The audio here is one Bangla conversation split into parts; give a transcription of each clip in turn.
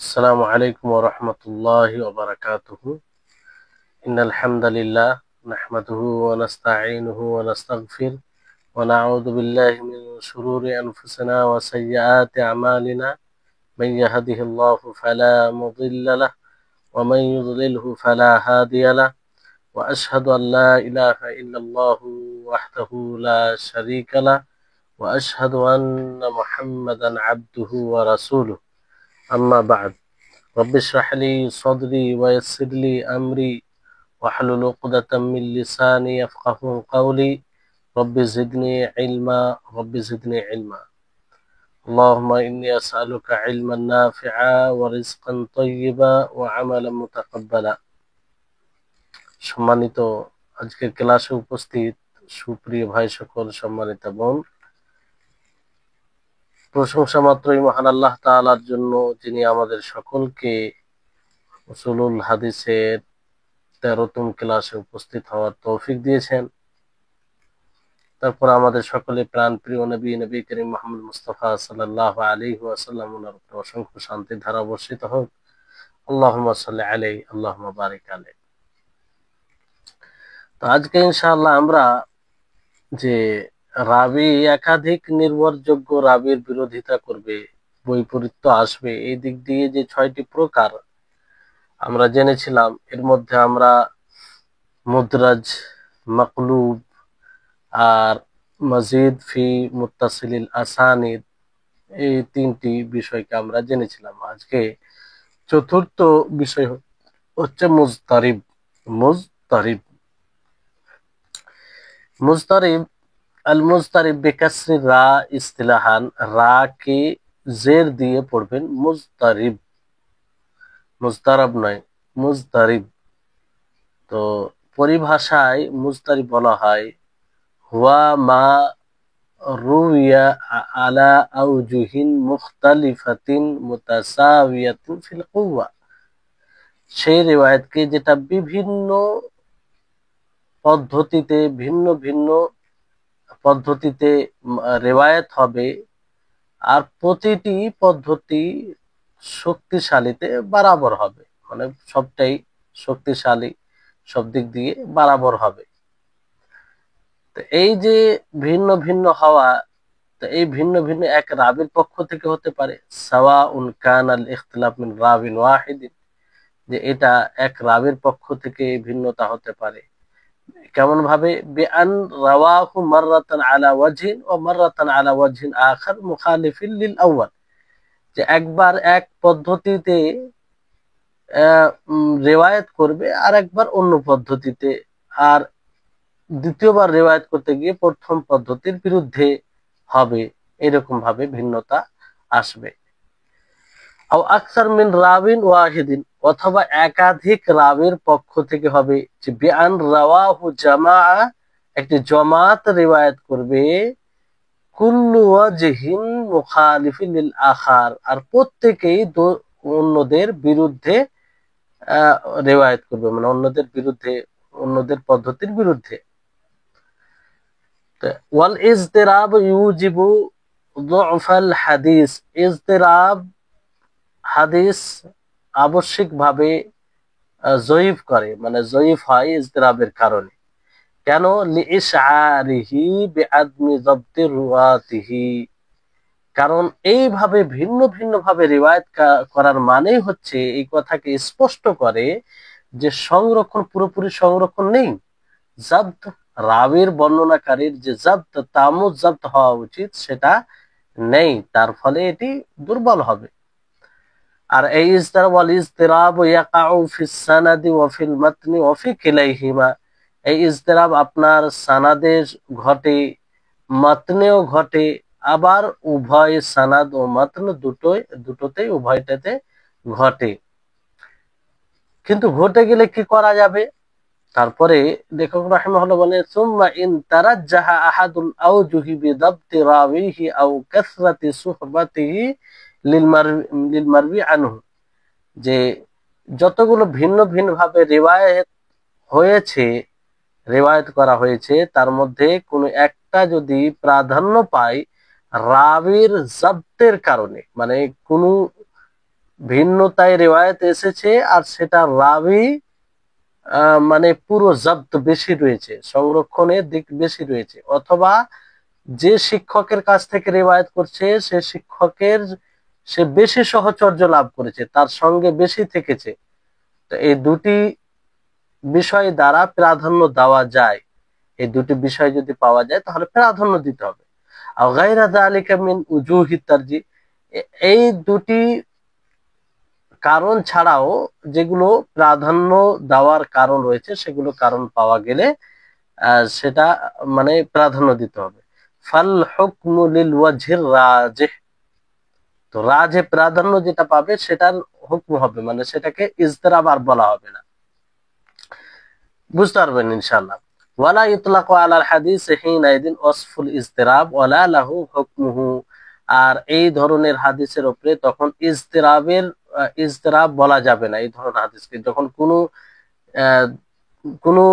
السلام عليكم ورحمة الله وبركاته. إن الحمد لله نحمده ونستعينه ونستغفر ونعوذ بالله من شرور أنفسنا وسيئات أعمالنا. من يهده الله فلا مضل له ومن يضلله فلا هادي له، وأشهد أن لا إله إلا الله وحده لا شريك له، وأشهد أن محمدا عبده ورسوله. أما بعد، رب اشرح لي صدري ويسر لي أمري واحلل عقدة من لساني يفقهوا قولي. رب زدني علما، رب زدني علما. اللهم إني أسألك علما نافعا ورزقا طيبا وعملا متقبلا. সম্মানিত আজকের ক্লাসে উপস্থিত সুপ্রিয় ভাই সকল, সম্মানিত বোন, প্রশংসা মাত্রই মহান আল্লাহ তাআলার জন্য, যিনি আমাদের সকলকে উসুলুল হাদিসের 13তম ক্লাসে উপস্থিত হওয়ার তৌফিক দিয়েছেন। তারপর আমাদের সকলে প্রাণ প্রিয় নবী করিম মুহাম্মদ মুস্তাফা সাল্লাল্লাহু আলাইহি ওয়াসাল্লাম এর উপর অসংখ্য শান্তির ধারা বর্ষিত হোক। আল্লাহুম্মা সাল্লি আলাইহি, আল্লাহুম্মা বারিক আলাইহি। তো আজকে ইনশাআল্লাহ আমরা যে রাবি একাধিক নির্ভরযোগ্য রাবির বিরোধিতা করবে, বৈপরীত্য আসবে, এই দিক দিয়ে যে 6টি প্রকার আমরা জেনেছিলাম, এর মধ্যে আমরা মুদরাজ, মাকলুব আর মাজিদ ফি মুত্তাসিলিল আসানিদ, এই 3টি বিষয়কে আমরা জেনেছিলাম। আজকে চতুর্থ বিষয় হচ্ছে মুজতারিব। মুজতারিব মুজতারিব আল মুজতারিব বিকাসরি রা ইস্তিলাহান, রা কে জের দিয়ে পড়বেন মুজতারিব, মুজতারাব নয়, মুজতারিব। তো পরিভাষায় মুজতারিব বলা হয় হুয়া মা রুইয়া আলা আউজুহিন মুখতালিফাতিন মুতাসাওয়াতিন ফিল কুওয়া, সেই রিওয়ায়াতকে যেটা বিভিন্ন পদ্ধতিতে, ভিন্ন ভিন্ন পদ্ধতিতে রিওয়ায়াত হবে, আর প্রতিটি পদ্ধতি শক্তিশালীতে বরাবর হবে, মানে সবটাই শক্তিশালী, সব দিক দিয়ে বরাবর হবে। তো এই যে ভিন্ন ভিন্ন হওয়া, তো এই ভিন্ন ভিন্ন এক রাবির পক্ষ থেকে হতে পারে, সাওয়াউন কানাল ইখতিলাফ মিন রাবিন ওয়াহিদিন, যে এটা এক রাবির পক্ষ থেকে ভিন্নতা হতে পারে। কেমন ভাবে? বিআন রাওয়াহু মাররাতান আলা ওয়াজহিন ওয়া মাররাতান আলা ওয়াজহিন আখার মুখালিফিন লিল আউয়াল, যে একবার এক পদ্ধতিতে রিওয়ায়াত করবে আর একবার অন্য পদ্ধতিতে, আর দ্বিতীয়বার রিওয়ায়াত করতে গিয়ে প্রথম পদ্ধতির বিরুদ্ধে হবে, এরকম ভাবে ভিন্নতা আসবে। আও আকসার মিন রাবিন ওয়াহিদিন, অথবা একাধিক রাবির পক্ষ থেকে হবে, যে বিআন রাওয়াহু জামাআ, একটি জামাত রিওয়ায়াত করবে, কুল্লু ওয়াজহিন মুখালিফিন লিল আখার, আর প্রত্যেকই অন্যদের বিরুদ্ধে রিওয়ায়াত করবে, মানে অন্যদের বিরুদ্ধে, অন্যদের পদ্ধতির বিরুদ্ধে। ওয়াল ইজতিরাব ইউজিবু দুফাল হাদিস, ইজতিরাব হাদিস আবশ্যিকভাবে জয়ীফ করে, মানে জয়ীফ হয় ইজতিরাবের কারণে। কেন? লিইশআরিহি বিআদমি যাবতি রুয়াতিহি, কারণ এইভাবে ভিন্ন ভিন্ন ভাবে রিওয়ায়াত করার মানেই হচ্ছে, এই কথাকে স্পষ্ট করে যে সংরক্ষণ, পুরোপুরি সংরক্ষণ নেই। জাবত, রাবির বর্ণনাকারীর যে জাবত, তামুজ জাবত হওয়া উচিত, সেটা নেই, তার ফলে এটি দুর্বল হবে। আর এই ইজতিরাব ওয়াল ইজতিরাব ইয়াকাউ ফিস সানাদি ওয়া ফিল মাতনি ওয়া ফি কিলাইহিমা, এই ইজতিরাব আপনার সানাদে ঘটে, মাতনেও ঘটে, আবার উভয় সানাদ ও মাতন দুটোতেই, উভয়টাতে ঘটে। কিন্তু ঘটে গেলে কি করা যাবে? তারপরে লেখক রাহিমাহুল্লাহ বলেন, সুম্মা ইন তারাজ্জাহা আহাদুল আওজুহি বিদাবতি রাবিহি আও কাসরাতি সুহবাতিহি লিল মারবি আনহু, যে যতগুলো ভিন্ন ভিন্ন ভাবে রিওয়ায়াত করা হয়েছে, তার মধ্যে কোনো একটা যদি প্রাধান্য পায় রাবির জাবতের কারণে, মানে কোনো ভিন্নতায় রিওয়ায়াত এসেছে আর সেটা রাবি মানে পুরো জব্দ বেশি রয়েছে, সংরক্ষণের দিক বেশি রয়েছে, অথবা যে শিক্ষকের কাছ থেকে রিওয়ায়াত করছে সে শিক্ষকের সে বেশি সহচর্য লাভ করেছে, তার সঙ্গে বেশি থেকেছে। তো এই দুটি বিষয় দ্বারা প্রাধান্য দেওয়া যায়, এই দুটি বিষয় যদি পাওয়া যায় তাহলে প্রাধান্য দিতে হবে। আর গায়রা যালিকা মিন উজুহি তারজি, এই দুটি কারণ ছাড়াও যেগুলো প্রাধান্য দেওয়ার কারণ রয়েছে সেগুলো কারণ পাওয়া গেলে সেটা মানে প্রাধান্য দিতে হবে। ফাল হুকমু লিল ওয়াজহির রাজিহ, তো রাজে প্রাধান্য যেটা পাবে সেটার হুকম হবে, মানে সেটাকে ইজতিরাব আর বলা হবে না। বুঝতে পারবেন ইনশাআল্লাহ। ওয়ালা ইতলাকু আলাল হাদিস হিনাইদিন ওয়াসফুল ইজতিরাব ওয়ালা লাহু হুকমুহু, আর এই ধরনের হাদিসের উপরে তখন ইজতিরাব বলা যাবে না। এই ধরনের হাদিসকে যখন আহ, কোনো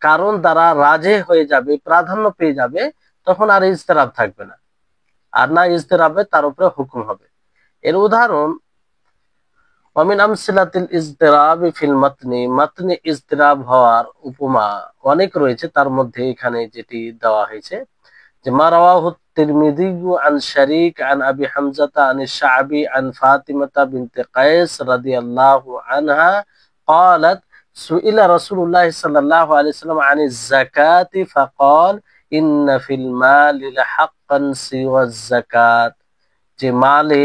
কারণ দ্বারা রাজে হয়ে যাবে, প্রাধান্য পেয়ে যাবে, তখন আর ইজতিরাব থাকবে না, আর না ইজতিরাবে তার উপরে হুকুম হবে। এর উদাহরণ ওয়ামিন আমসিলাতিল ইজতিরাব ফিল মাতনি, মাতনে ইজতিরাব হওয়ার উপমা অনেক রয়েছে, তার মধ্যে এখানে যেটি দেওয়া হয়েছে যে মা রাওয়াহু তিরমিযি আন শারীক আন আবি হামজাতা আন শা'বি আন ফাতিমাতা বিনতে কায়েস রাদিয়াল্লাহু আনহা قالت سئل رسول الله صلى الله عليه وسلم عن الزكاة فقال إن في المال لحقا سوى الزكاة, যে মালে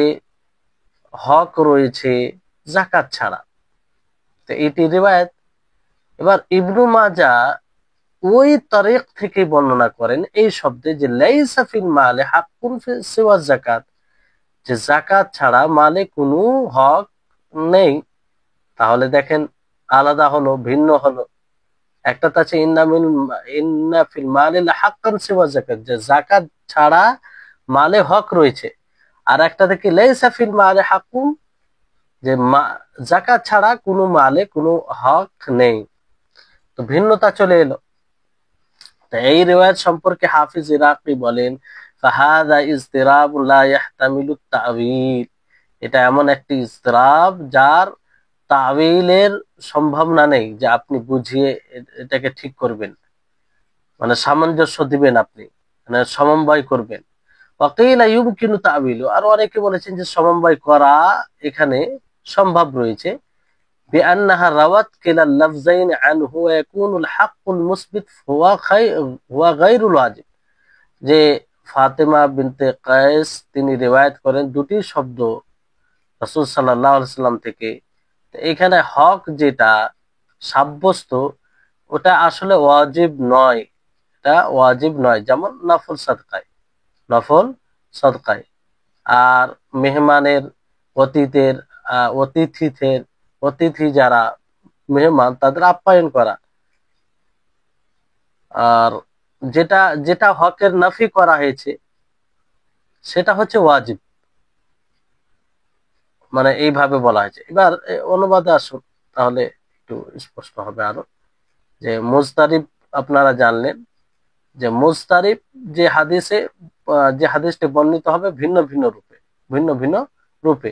হক রয়েছে যাকাত ছাড়া। তো এটি রিওয়ায়াত। এবার ইবনু মাজাহ ওই তারিক থেকে বর্ণনা করেন এই শব্দে যে লাইসা ফিল মালে হাক্কুন সিওয়া যাকাত, যে যাকাত ছাড়া মালে কোনো হক নেই। তাহলে দেখেন আলাদা হলো, ভিন্ন হলো। একটা তো আছে ইন্না ফিল মালে হাক্কান সিওয়া যাকাত, যে যাকাত ছাড়া মালে হক রয়েছে, আর একটা থেকে লাইসা ফিল মালে হাক্কুন, যে যাকাত ছাড়া কোনো মালে কোনো হক নেই। তো ভিন্নতা চলে এলো। এই রিওয়ায়াত সম্পর্কে হাফিজ ইরাকি বলেন ফাহাদা ইজতিরাব লা ইয়াহতামিলু তা'ওয়িল, এটা এমন একটি ইজতিরাব যার তা'ওয়িলের সম্ভাবনা নেই, যে আপনি বুঝিয়ে এটাকে ঠিক করবেন, মানে সামঞ্জস্য দিবেন, আপনি মানে সমন্বয় করবেন। ওয়াকিলা ইউমকিনু তা'ওয়িলু, আর অনেকে বলেছেন যে সমন্বয় করা এখানে সম্ভব রয়েছে। بأنها روت كلا اللفظين عنه ويكون الحق المثبت هو غير الواجب, যে ফাতেমা বিনতে কায়েস তিনি রিওয়ায়াত করেন দুটি শব্দ রাসূল সাল্লাল্লাহু আলাইহি সাল্লাম থেকে। এখানে হক যেটা সাব্যস্ত ওটা আসলে ওয়াজিব নয়, এটা ওয়াজিব নয়। যেমন নফল সাদকায় আর মেহমানের অতীতের অতিথি যারা মেহমান তাদের আপ্যায়ন করা, আর যেটা যেটা হকের নাফি করা হয়েছে সেটা হচ্ছে ওয়াজিব, মানে এইভাবে বলা হয়েছে। এবার অনুবাদে আসুন, তাহলে একটু স্পষ্ট হবে আরো। যে মুজতারিব আপনারা জানলেন যে মুজতারিব যে যে হাদিসটি বর্ণিত হবে ভিন্ন ভিন্ন রূপে,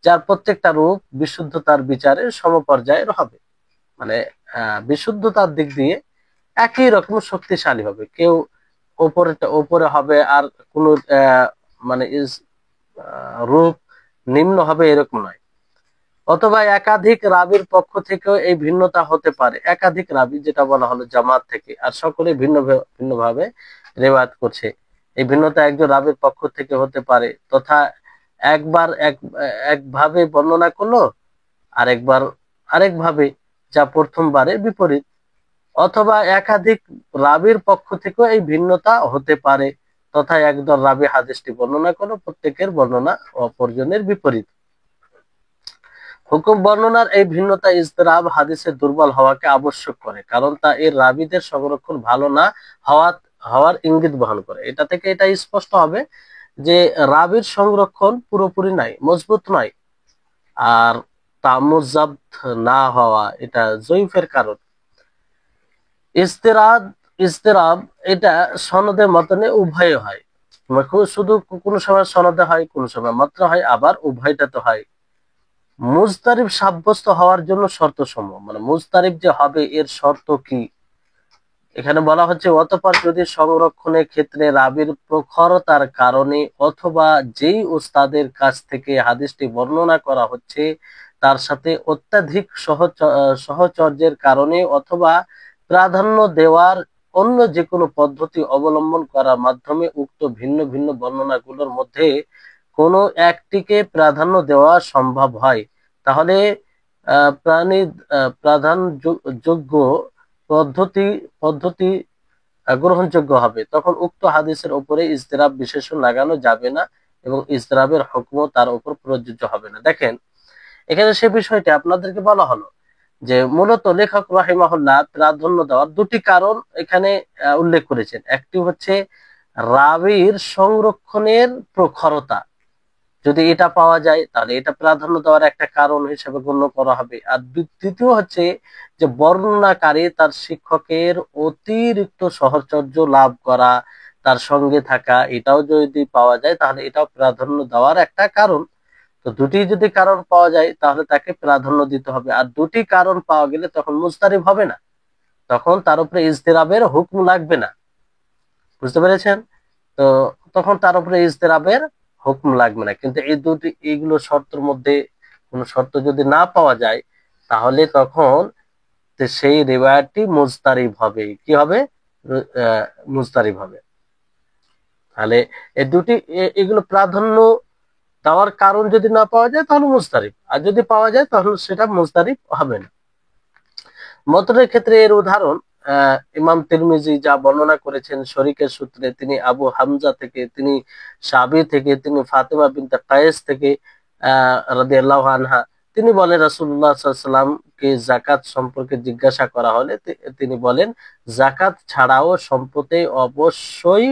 যার প্রত্যেকটা রূপ বিশুদ্ধতার বিচারে সমপর্যায়ের হবে, মানে বিশুদ্ধতার দিক দিয়ে একই রকম শক্তিশালী হবে। কেউ ওপরে হবে আর কোন মানে রূপ নিম্ন হবে এরকম নয়। অথবা একাধিক রাবির পক্ষ থেকেও এই ভিন্নতা হতে পারে, একাধিক রাবি যেটা বলা হলো জামাত থেকে, আর সকলে ভিন্ন ভাবে রেওয়ায়াত করছে। এই ভিন্নতা একজন রাবির পক্ষ থেকে হতে পারে, তথা একবার একভাবে বর্ণনা করলো, আরেকবার আরেকভাবে, যা প্রথমবারের বিপরীত। অথবা একাধিক রাবির পক্ষ থেকেও এই ভিন্নতা হতে পারে, তথা একদল রাবি হাদিসটি বর্ণনা করলো, প্রত্যেকের বর্ণনা অপরজনের বিপরীত। হুকুম বর্ণনার এই ভিন্নতা ইজতিরাব হাদিসের দুর্বল হওয়াকে আবশ্যক করে, কারণ তা এর রাবিদের সংরক্ষণ ভালো না হওয়ার ইঙ্গিত বহন করে। এটা থেকে এটা স্পষ্ট হবে যে রাবির সংরক্ষণ পুরোপুরি নাই, মজবুত নয়, আর তা মুজাব্ত না হওয়া এটা জয়ীফের কারণ। ইজতিরাব এটা সনদে মতনে উভয় হয়, শুধু কোনো সময় সনদে হয়, কোনো সময় মতনে হয়, আবার উভয়টা তো হয়। মুজতারিব সাব্যস্ত হওয়ার জন্য শর্ত সমূহ, মানে মুজতারিব যে হবে এর শর্ত কি, এখানে বলা হচ্ছে অতঃপর যদি সংরক্ষণের ক্ষেত্রে রাবির প্রখরতার কারণে অথবা যেই ওস্তাদের কাছ থেকে হাদিসটি বর্ণনা করা হচ্ছে তার সাথে অত্যাধিক সহচর্যের কারণে অথবা প্রাধান্য দেওয়ার অন্য যে কোনো পদ্ধতি অবলম্বন করার মাধ্যমে উক্ত ভিন্ন ভিন্ন বর্ণনাগুলোর মধ্যে কোনো একটিকে প্রাধান্য দেওয়া সম্ভব হয়, তাহলে প্রাণী প্রাধানযোগ্য পদ্ধতি পদ্ধতি গ্রহণযোগ্য হবে। তখন উক্ত হাদিসের উপরে ইজতিরাব বিশেষণ লাগানো যাবে না এবং ইজতিরাবের হুকমও তার উপর প্রযোজ্য হবে না। দেখেন এখানে সে বিষয়টি আপনাদেরকে বলা হলো যে মূলত লেখক রাহিমাহুল্লাহ প্রাধান্য দেওয়ার দুটি কারণ এখানে উল্লেখ করেছেন। একটি হচ্ছে রাবির সংরক্ষণের প্রখরতা, যদি এটা পাওয়া যায় তাহলে এটা প্রাধান্য দেওয়ার একটা কারণ হিসেবে গণ্য করা হবে। আর দ্বিতীয় হচ্ছে যে বর্ণনাকারী তার শিক্ষকের অতিরিক্ত সহচর্য লাভ করা, তার সঙ্গে থাকা, এটাও যদি পাওয়া যায় তাহলে এটাও প্রাধান্য দেওয়ার একটা কারণ। তো দুটি যদি কারণ পাওয়া যায় তাহলে তাকে প্রাধান্য দিতে হবে। আর দুটি কারণ পাওয়া গেলে তখন মুস্তারিব হবে না, তখন তার উপরে ইজতিরাবের হুকম লাগবে না। বুঝতে পেরেছেন? তো তখন তার উপরে ইজতিরাবের হুকম লাগবে না। কিন্তু এই দুটি এইগুলো শর্তের মধ্যে কোনো শর্ত যদি না পাওয়া যায় তাহলে তখন সেই রিওয়ায়াতটি মুজতারিব হবে। কি হবে? মুজতারিব হবে। তাহলে এই দুটি এগুলো প্রাধান্য দেওয়ার কারণ যদি না পাওয়া যায় তাহলে মুজতারিব, আর যদি পাওয়া যায় তাহলে সেটা মুজতারিব হবে না। মতনের ক্ষেত্রে এর উদাহরণ ইমাম তিরমিজি যা বর্ণনা করেছেন শরীকের সূত্রে, তিনি আবু হামজা থেকে, তিনি সাবি থেকে, তিনি ফাতেমা বিনতে কায়েস থেকে রাদিয়াল্লাহু আনহা, তিনি বলেন রাসূলুল্লাহ সাল্লাল্লাহু আলাইহি ওয়াসাল্লামকে যাকাত সম্পর্কে জিজ্ঞাসা করা হলে তিনি বলেন যাকাত ছাড়াও সম্পদে অবশ্যই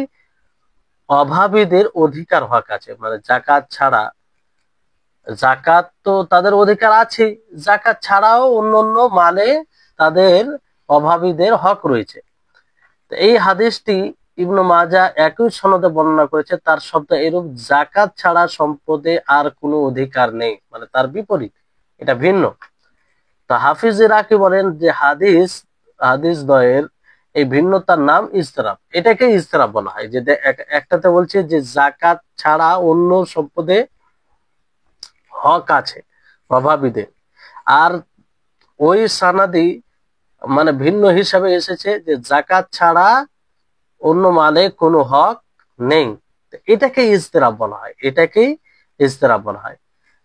অভাবীদের অধিকার হক আছে। মানে জাকাত ছাড়া, জাকাত তো তাদের অধিকার আছে, জাকাত ছাড়াও অন্যান্য মালে তাদের অভাবীদের হক রয়েছে। তো এই হাদিসটি ইবনু মাজাহ একই সনদে বর্ণনা করেছে, তার শব্দ এরূপ জাকাত ছাড়া সম্পদে আর কোনো অধিকার নেই, মানে তার বিপরীত, এটা ভিন্ন। তো হাফিজ ইরাকি বলেন যে হাদিস দ্বয়ের এই ভিন্নতার নাম ইজতিরাব, এটাকে ইজতিরাব বলা হয়। যে একটাতে বলছে যে জাকাত ছাড়া অন্য সম্পদে হক আছে অভাবীদের, আর ওই সানাদি মানে ভিন্ন হিসাবে এসেছে যে জাকাত ছাড়া অন্য মালে কোনো হক নেই। এটাকে ইজতিরাব বলা হয়, এটাকেই ইজতিরাব বলা হয়।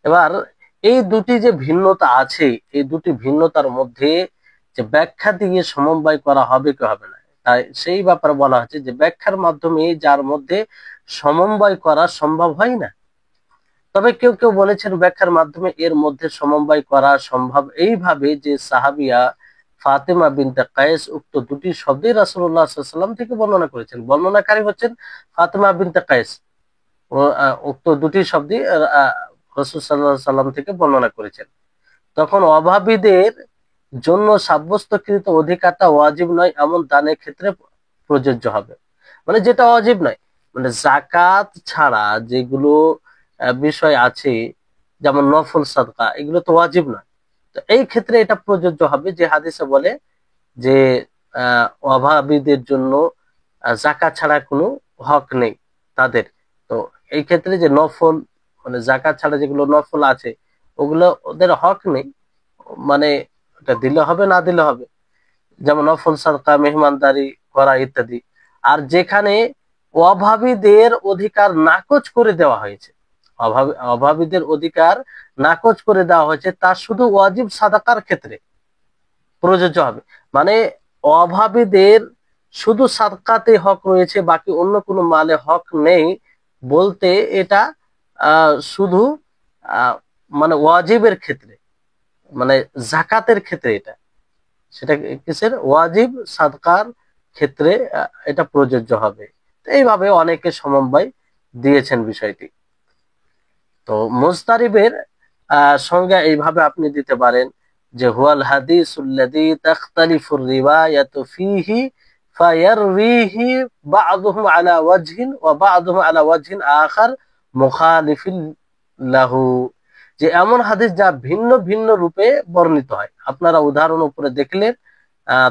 এবার এই দুটি যে ভিন্নতা আছে, এই দুটি ভিন্নতার মধ্যে যে ব্যাখ্যা দিয়ে সমন্বয় করা হবে কি হবে না, তাই সেই ব্যাপারে বলা হচ্ছে যে ব্যাখ্যার মাধ্যমে যার মধ্যে সমন্বয় করা সম্ভব হয় না। তবে কেউ কেউ বলেছেন ব্যাখ্যার মাধ্যমে এর মধ্যে সমন্বয় করা সম্ভব এইভাবে যে সাহাবিয়া ফাতেমা বিনতে কায়েস উক্ত দুটি শব্দই রাসূলুল্লাহ সাল্লাল্লাহু আলাইহি ওয়াসাল্লাম থেকে বর্ণনা করেছেন। বর্ণনাকারী হচ্ছেন ফাতেমা বিনতে কায়েস, উক্ত দুটি শব্দই রাসূল সাল্লাল্লাহু আলাইহি ওয়াসাল্লাম থেকে বর্ণনা করেছেন। তখন অভাবীদের জন্য সাব্যস্তকৃত অধিকারটা ওয়াজিব নয় এমন দানের ক্ষেত্রে প্রযোজ্য হবে। মানে যেটা ওয়াজিব নয়, মানে যাকাত ছাড়া যেগুলো বিষয় আছে যেমন নফল সাদকা, এগুলো তো ওয়াজিব নয়। তো এই ক্ষেত্রে এটা প্রযোজ্য হবে যে হাদিসে বলে যে অভাবীদের জন্য যাকাত ছাড়া কোনো হক নেই তাদের। তো এই ক্ষেত্রে যে নফল, মানে যাকাত ছাড়া যেগুলো নফল আছে ওগুলো ওদের হক নেই, মানে এটা দিলে হবে না দিলে হবে, যেমন নফল সাদকা, মেহমানদারি করা ইত্যাদি। আর যেখানে অভাবীদের অধিকার নাকচ করে দেওয়া হয়েছে, অভাবীদের অধিকার নাকচ করে দেওয়া হয়েছে, তা শুধু ওয়াজিব সাদাকার ক্ষেত্রে প্রযোজ্য হবে। মানে অভাবীদের শুধু সাদকাতে হক রয়েছে, বাকি অন্য কোনো মালে হক নেই বলতে এটা শুধু মানে ওয়াজিবের ক্ষেত্রে, মানে জাকাতের ক্ষেত্রে এটা, সেটা কিসের ওয়াজিব সাদকার ক্ষেত্রে এটা প্রযোজ্য হবে। এইভাবে অনেকে সমন্বয় দিয়েছেন বিষয়টি। তো মুজতারিবের সংজ্ঞা এইভাবে আপনি দিতে পারেন যে হুয়াল হাদিসুল্লাযী তাখতালিফুর রিওয়ায়াতু ফীহি ফায়ারউইহি বা'দুহুম আলা ওয়াজহিন ওয়া বা'দুহুম আলা ওয়াজহিন আখার মুখালিফিন লাহু। যে এমন হাদিস যা ভিন্ন ভিন্ন রূপে বর্ণিত হয়। আপনারা উদাহরণ উপরে দেখলেন,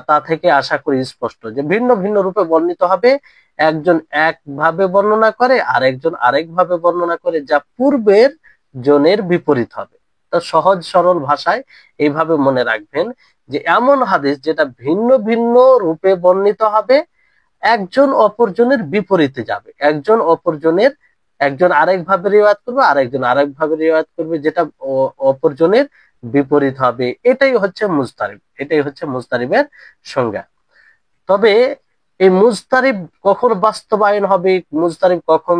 তা থেকে আশা করি স্পষ্ট যে ভিন্ন ভিন্ন রূপে বর্ণিত হবে। একজন একভাবে বর্ণনা করে আর একজন আরেকভাবে বর্ণনা করে, যা পূর্বের জনের বিপরীত হবে। তো সহজ সরল ভাষায় এইভাবে মনে রাখবেন যে এমন হাদিস যেটা ভিন্ন ভিন্ন রূপে বর্ণিত হবে, একজন অপরজনের বিপরীতে যাবে, একজন আরেকভাবে রিওয়ায়াত করবে, আরেকজন আরেকভাবে রিওয়ায়াত করবে, যেটা অপরজনের বিপরীত হবে। এটাই হচ্ছে মুজতারিবের সংজ্ঞা। তবে এই মুজতারিব কখন বাস্তবায়ন হবে, মুজতারিব কখন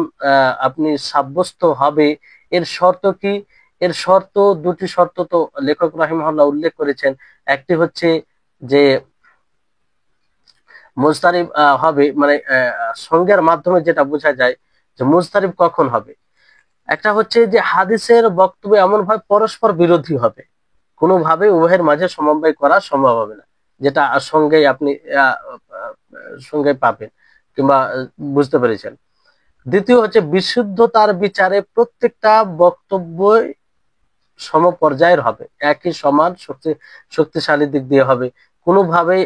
আপনি সাব্যস্ত হবে, এর শর্ত কি? এর শর্ত, দুটি শর্ত তো লেখক রাহিমাহুল্লাহ উল্লেখ করেছেন। একটি হচ্ছে যে মুজতারিব হবে মানে সংজ্ঞার মাধ্যমে যেটা বোঝা যায় যে মুজতারিব কখন হবে। একটা হচ্ছে যে হাদিসের বক্তব্য এমন ভাবে পরস্পর বিরোধী হবে, কোনোভাবে উভয়ের মাঝে সমন্বয় করা সম্ভব হবে না, যেটা সঙ্গে আপনি সঙ্গে পাবেন কিংবা বুঝতে পেরেছেন। দ্বিতীয় হচ্ছে বিশুদ্ধতার বিচারে প্রত্যেকটা বক্তব্য সমপর্যায়ের হবে, একই সমান শক্তিশালী দিক দিয়ে হবে। কোনোভাবেই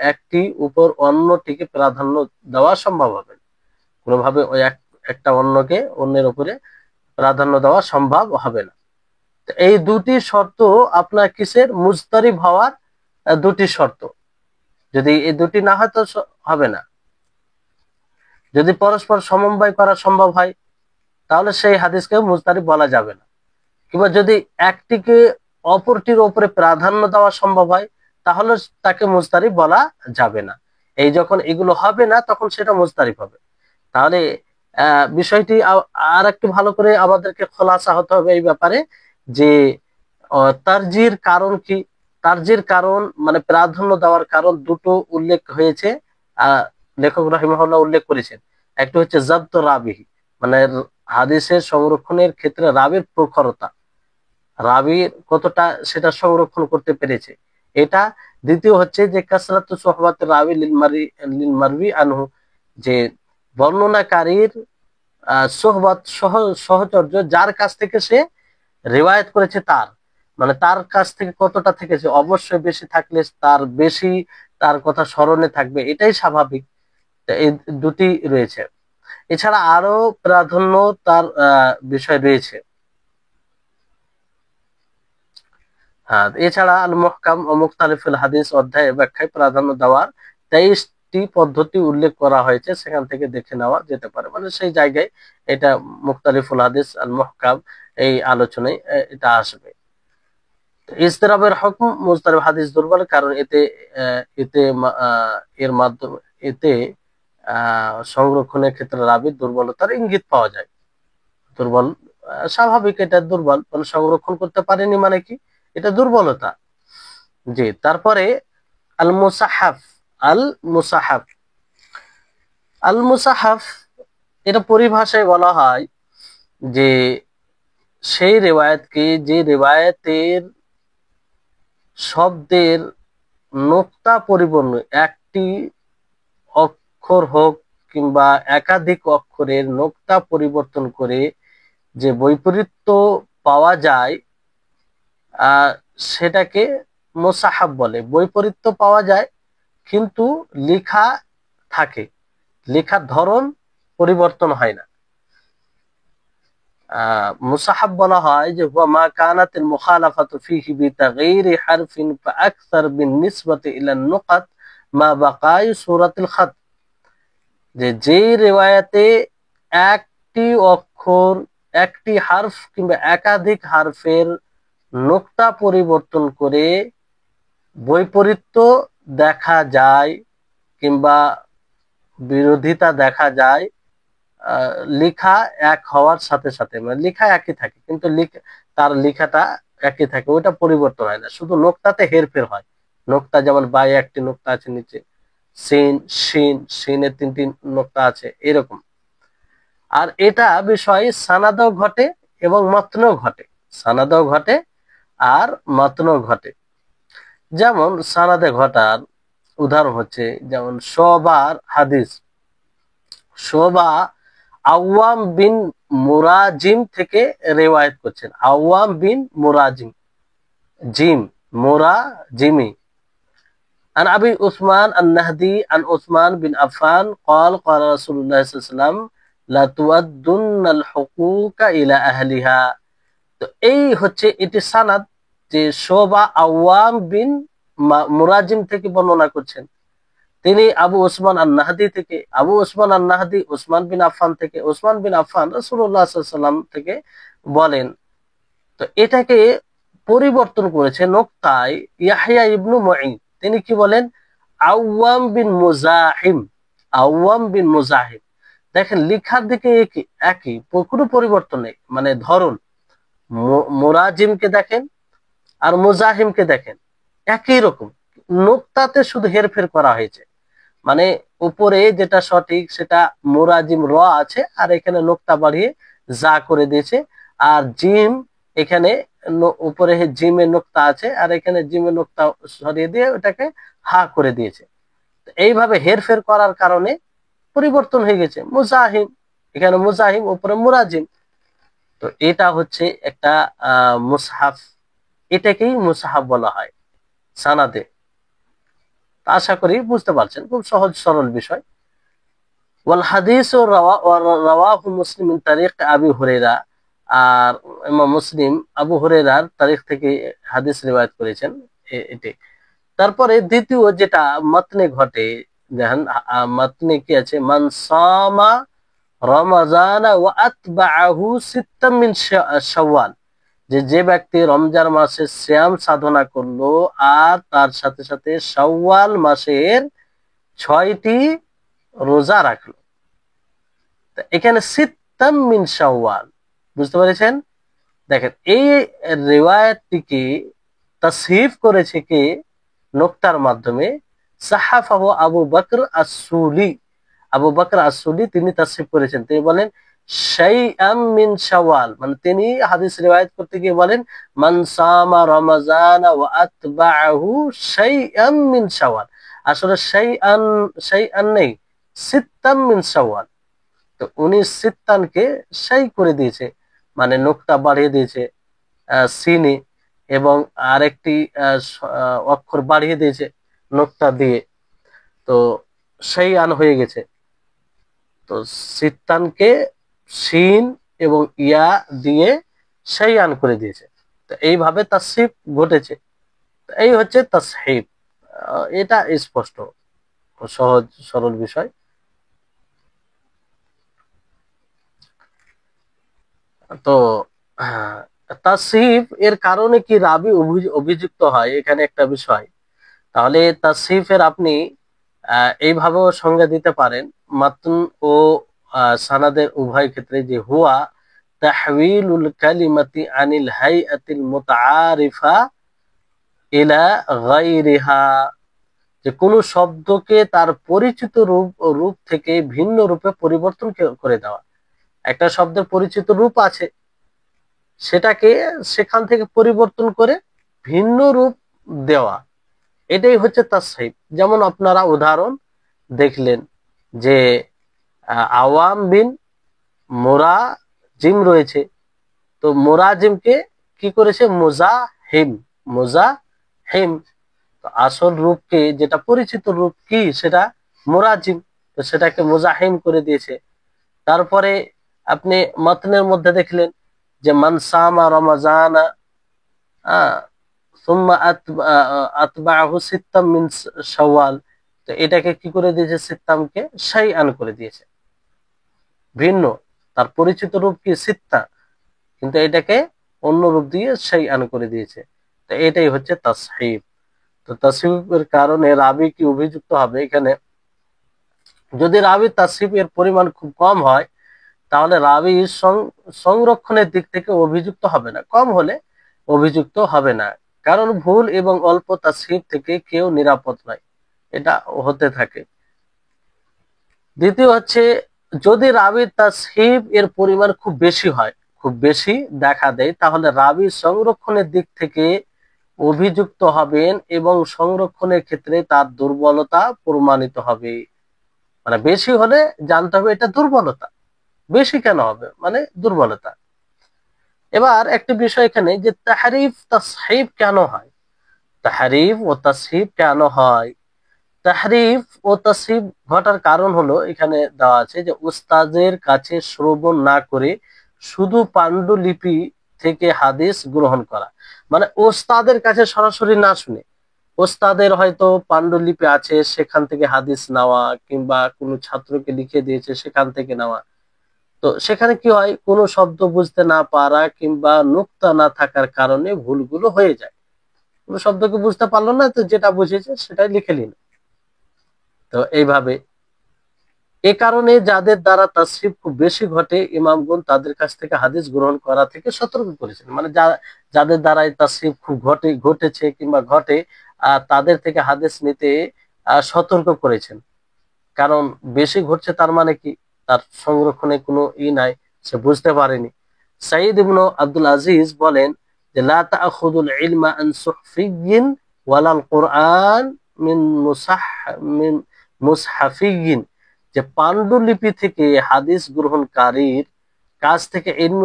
একটি উপর অন্যটিকে প্রাধান্য দেওয়া সম্ভব হবে না। কোনোভাবে ওই একটা অন্যের উপরে প্রাধান্য দেওয়া সম্ভব হবে না। এই দুটি শর্ত আপনার কিসের? মুজতারিব হওয়ার দুটি শর্ত। যদি এই দুটি না হয় তো হবে না। যদি পরস্পর সমন্বয় করা সম্ভব হয় তাহলে সেই হাদিসকে মুজতারিব বলা যাবে না। কিংবা যদি একটিকে অপরটির উপরে প্রাধান্য দেওয়া সম্ভব হয় তাহলে তাকে মুজতারিব বলা যাবে না। এই যখন এগুলো হবে না তখন সেটা মুজতারিব হবে। তাহলে বিষয়টি আর একটু ভালো করে আমাদেরকে খোলাসা হতে হবে এই ব্যাপারে যে তারজির কারণ কি। তারজির কারণ মানে প্রাধান্য দেওয়ার কারণ দুটো উল্লেখ হয়েছে, লেখক রাহিমাহুল্লাহ উল্লেখ করেছেন। একটা হচ্ছে জাবত রাবিহি, মানে হাদিসের সংরক্ষণের ক্ষেত্রে রাবির প্রখরতা, রাবির কতটা সেটা সংরক্ষণ করতে পেরেছে এটা। দ্বিতীয় হচ্ছে যে কাসরাতু সুহবাত রাবি লিল মারবি আনহু, যে বর্ণনাকারীর সোহবত সহচর্য, যার কাছ থেকে সে রিওয়ায়াত করেছে তার কাছ থেকে কতটা থেকেছে, অবশ্যই বেশি থাকলে তার কথা স্মরণে থাকবে, এটাই স্বাভাবিক। এই দুটি রয়েছে। এছাড়া আরো প্রাধান্য তার বিষয় রয়েছে। হ্যাঁ, এছাড়া আল মুহকাম ও মুখতালিফুল হাদিস অধ্যায়ে ব্যাখ্যায় প্রাধান্য দেওয়ার 23টি পদ্ধতি উল্লেখ করা হয়েছে, সেখান থেকে দেখে নেওয়া যেতে পারে। মানে সেই জায়গায় এটা মুখতালিফুল হাদিস আল মুহকাম এই আলোচনায় এটা আসবে। ইজতিরাবের হুকম, মুজতারিব হাদিস দুর্বল কারণ এর মাধ্যমে সংরক্ষণের ক্ষেত্রে রাবির দুর্বলতার ইঙ্গিত পাওয়া যায়। দুর্বল স্বাভাবিক, এটা দুর্বল, মানে সংরক্ষণ করতে পারেনি মানে কি, এটা দুর্বলতা। জি, তারপরে আল মুসাহাফ। আল মুসাহাফ আল মুসাহাফ এটা পরিভাষায় বলা হয় যে সেই রেওয়ায়াতকে, যে রেওয়ায়াতের শব্দের নোক্তা পরিবর্তন, একটি অক্ষর হোক কিংবা একাধিক অক্ষরের নোক্তা পরিবর্তন করে যে বৈপরীত্য পাওয়া যায় সেটাকে মুসাহাব বলে। বৈপরীত্য পাওয়া যায় কিন্তু লেখা থাকে, লেখার ধরন পরিবর্তন হয় না। মুসাহাব বলা হয় যে হুয়া মা কানাতিল মুখালাফাতু ফীহি বিতাগয়িরি হারফিন ফাআকসার বিনিসবাতি ইলা নুকাত মা বাকাই সূরাতুল খাত, যে রিওয়ায়াতে একটি অক্ষর, একটি হারফ কিংবা একাধিক হারফের নোক্তা পরিবর্তন করে বৈপরীত্য দেখা যায় কিংবা বিরোধিতা দেখা যায়, লেখা এক হওয়ার সাথে সাথে, মানে লেখা একই থাকে কিন্তু তার লেখাটা একই থাকে, ওইটা পরিবর্তন হয় না, শুধু নোক্তাতে হেরফের হয়। নোক্তা যেমন বায়ে একটি নোক্তা আছে, নিচে সিন শিন, শিনের 3টি নোক্তা আছে, এরকম। আর এটা বিষয় সানাদেও ঘটে এবং মতনেও ঘটে, সানাদেও ঘটে আর মতনেও ঘটে। যেমন সানাদে ঘটার উদাহরণ হচ্ছে যেমন শোবার হাদিস। শোবা আওয়াম বিন মুরাজিম থেকে রিওয়ায়াত করছেন। আওয়াম বিন মুরাজিম, জিম মুরাজিমি। عن أبي عثمان النهدي عن عثمان بن عفان قال قال رسول الله صلى الله عليه وسلم لا تؤدن الحقوق إلى أهلها। তো এই হচ্ছে এটি সানাদ, যে শোবা আওয়াম বিন মুরাজিম থেকে বর্ণনা করছেন। তিনি আবু ওসমান আন-নাহদি থেকে, আবু ওসমান আন-নাহদি ওসমান বিন আফফান থেকে, ওসমান বিন আফফান রাসূলুল্লাহ সাল্লাল্লাহু আলাইহি ওয়াসাল্লাম থেকে বলেন। তো এটাকে পরিবর্তন করেছে নোক্তায় ইয়াহইয়া ইবনু মুঈন। তিনি কি বলেন? আওয়াম বিন মুজাহিম, আওয়াম বিন মুজাহিম। দেখেন লেখার দিকে একই, কোনো পরিবর্তন নেই, মানে ধরন। মুরাজিমকে দেখেন আর মুজাহিমকে দেখেন একই রকম, নোক্তাতে শুধু হেরফের করা হয়েছে। মানে উপরে যেটা সঠিক সেটা মুরাজিম র আছে, আর এখানে নোক্তা বাড়িয়ে যা করে দিয়েছে। আর জিম এখানে উপরে জিমের নোক্তা আছে, আর এখানে জিমের নোক্তা সরিয়ে দিয়ে ওটাকে হা করে দিয়েছে। এইভাবে হেরফের করার কারণে পরিবর্তন হয়ে গেছে। মুজাহিম এখানে মুজাহিম, উপরে মুরাজিম। তো এটা হচ্ছে একটা মুসহাফ, এটাকেই মুসহাফ বলা হয় সানাদে। আশা করি বুঝতে পারছেন, খুব সহজ সরল বিষয়। ওয়াল হাদিস রাওয়াহু মুসলিম মিন তারিক আবি হুরায়রা। আর ইমাম মুসলিম আবু হুরায়রার তারিখ থেকে হাদিস রিওয়ায়াত করেছেন এটি। তারপরে দ্বিতীয় যেটা মাতনে ঘটে, দেখেন মাতনে কি আছে? মান সামা রমাজান ওয়া আতবাআহু সিত্তাম মিন শাওয়াল। যে ব্যক্তি রমজান মাসে সিয়াম সাধনা করলো আর তার সাথে সাথে শাওয়াল মাসের 6টি রোজা রাখলো। এখানে সিত্তাম মিন শাওয়াল, বুঝতে পেরেছেন? দেখেন এই রিওয়ায়াতটিকে তাসহিফ করেছে কে? নোক্তার মাধ্যমে সাহাফাহু আবু বকর আস-সুলি। আবু বকর আস-সুলি তিনি তাসহিফ করেছেন। তিনি বলেন শাইআম মিন শাওয়াল, মানে তিনি হাদিস রিওয়ায়াত করতে গিয়ে বলেন মান সামা রমাজান ওয়া আতবাআহু শাইআম মিন শাওয়াল। আসলে শাইআন নেই, সিত্তাম মিন শাওয়াল। তো উনি সিত্তানকে শাই করে দিয়েছে, মানে নোক্তা বাড়িয়ে দিয়েছে সিনে, এবং আরেকটি অক্ষর বাড়িয়ে দিয়েছে নোক্তা দিয়ে, তো শাইআন হয়ে গেছে। তো সিত্তানকে শিন এবং ইয়া দিয়ে শাইআন করে দিয়েছে। তো এইভাবে তাসহিফ ঘটেছে। এই হচ্ছে তাসহিফ। এটা স্পষ্ট, সহজ সরল বিষয়। তো তাসহিফ এর কারণে কি রাবি অভিযুক্ত হয়, এখানে একটা বিষয়। তাহলে তাসহিফের আপনি এইভাবেও সংজ্ঞা দিতে পারেন মাতন ও সানাদের উভয় ক্ষেত্রে, যে হুয়া তাহওয়িলুল কালিমাতি আনিল হাইআতিল মুতাআরিফা ইলা গায়রিহা, যে কোনো শব্দকে তার পরিচিত রূপ থেকে ভিন্ন রূপে পরিবর্তন করে দেওয়া। একটা শব্দের পরিচিত রূপ আছে, সেটাকে সেখান থেকে পরিবর্তন করে ভিন্ন রূপ দেওয়া, এটাই হচ্ছে তাসহিফ। যেমন আপনারা উদাহরণ দেখলেন যে আওয়াম বিন মুরাজিম রয়েছে, তো মুরাজিমকে কি করেছে? মুজাহিম, মুজাহিম। তো আসল রূপকে, যেটা পরিচিত রূপ কি, সেটা মুরাজিম, তো সেটাকে মুজাহিম করে দিয়েছে। তারপরে আপনি মাতনের মধ্যে দেখলেন যে মান সামা রমাজানা সুম্মা আতবাআহু সিত্তাম মিন শাওয়াল, তো এটাকে কি করে দিয়েছে? সিত্তামকে শাইআন করে দিয়েছে, ভিন্ন। তার পরিচিত রূপ কি? সিত্তা, কিন্তু এটাকে অন্য রূপ দিয়ে শাইআন করে দিয়েছে। তো এটাই হচ্ছে তাসহিফ। তো তাসহিফের কারণে রাবি কি অভিযুক্ত হবে? এখানে যদি রাবি তাসহিফের পরিমাণ খুব কম হয়, তাহলে রাবি সংরক্ষণের দিক থেকে অভিযুক্ত হবে না, কম হলে অভিযুক্ত হবে না। কারণ ভুল এবং অল্প তাসহিফ থেকে কেউ নিরাপদ নয়, এটা হতে থাকে। দ্বিতীয় হচ্ছে যদি রাবির তাসহিফ এর পরিমাণ খুব বেশি হয়, খুব বেশি দেখা দেয়, তাহলে রাবি সংরক্ষণের দিক থেকে অভিযুক্ত হবেন এবং সংরক্ষণের ক্ষেত্রে তার দুর্বলতা প্রমাণিত হবে। মানে বেশি হলে জানতে হবে এটা দুর্বলতা, বেশি কেন হবে, মানে দুর্বলতা। এবার একটা বিষয় এখানে যে তাহরিফ তাসহিব কেন হয়, তাহরিফ ও তাসহিব কেন হয়। তাহরিফ ও তাসহিব ঘটার কারণ হলো এখানে দেওয়া আছে যে উস্তাদের কাছে শ্রবণ না করে শুধু পাণ্ডুলিপি থেকে হাদিস গ্রহণ করা, মানে ওস্তাদের কাছে সরাসরি না শুনে ওস্তাদের হয়তো পাণ্ডুলিপি আছে সেখান থেকে হাদিস নেওয়া, কিংবা কোনো ছাত্রকে লিখে দিয়েছে সেখান থেকে নেওয়া। তো সেখানে কি হয়, কোনো শব্দ বুঝতে না পারা কিংবা নুক্তা না থাকার কারণে ভুলগুলো হয়ে যায়। কোনো শব্দকে বুঝতে পারলো না, তো যেটা বুঝেছে সেটাই লিখে নিল। তো এইভাবে এ কারণে যাদের দ্বারা তাসরিফ খুব বেশি ঘটে ইমামগণ তাদের কাছ থেকে হাদিস গ্রহণ করা থেকে সতর্ক করেছেন, মানে যাদের দ্বারা এই তাসরিফ খুব ঘটেছে কিংবা ঘটে তাদের থেকে হাদিস নিতে সতর্ক করেছেন। কারণ বেশি ঘটছে তার মানে কি, তার সংরক্ষণে কোনো নাই, সে বুঝতে পারেনি। সাইদ ইবনে আব্দুল আজিজ বলেন যে লা তাখুদুল ইলমা আন সুহফিয়্যিন ওয়ালাল কুরআন মিন মিন মুসহাফিয়্যিন, যে পাণ্ডুলিপি থেকে হাদিস গ্রহণকারীর কাছ থেকে ইলম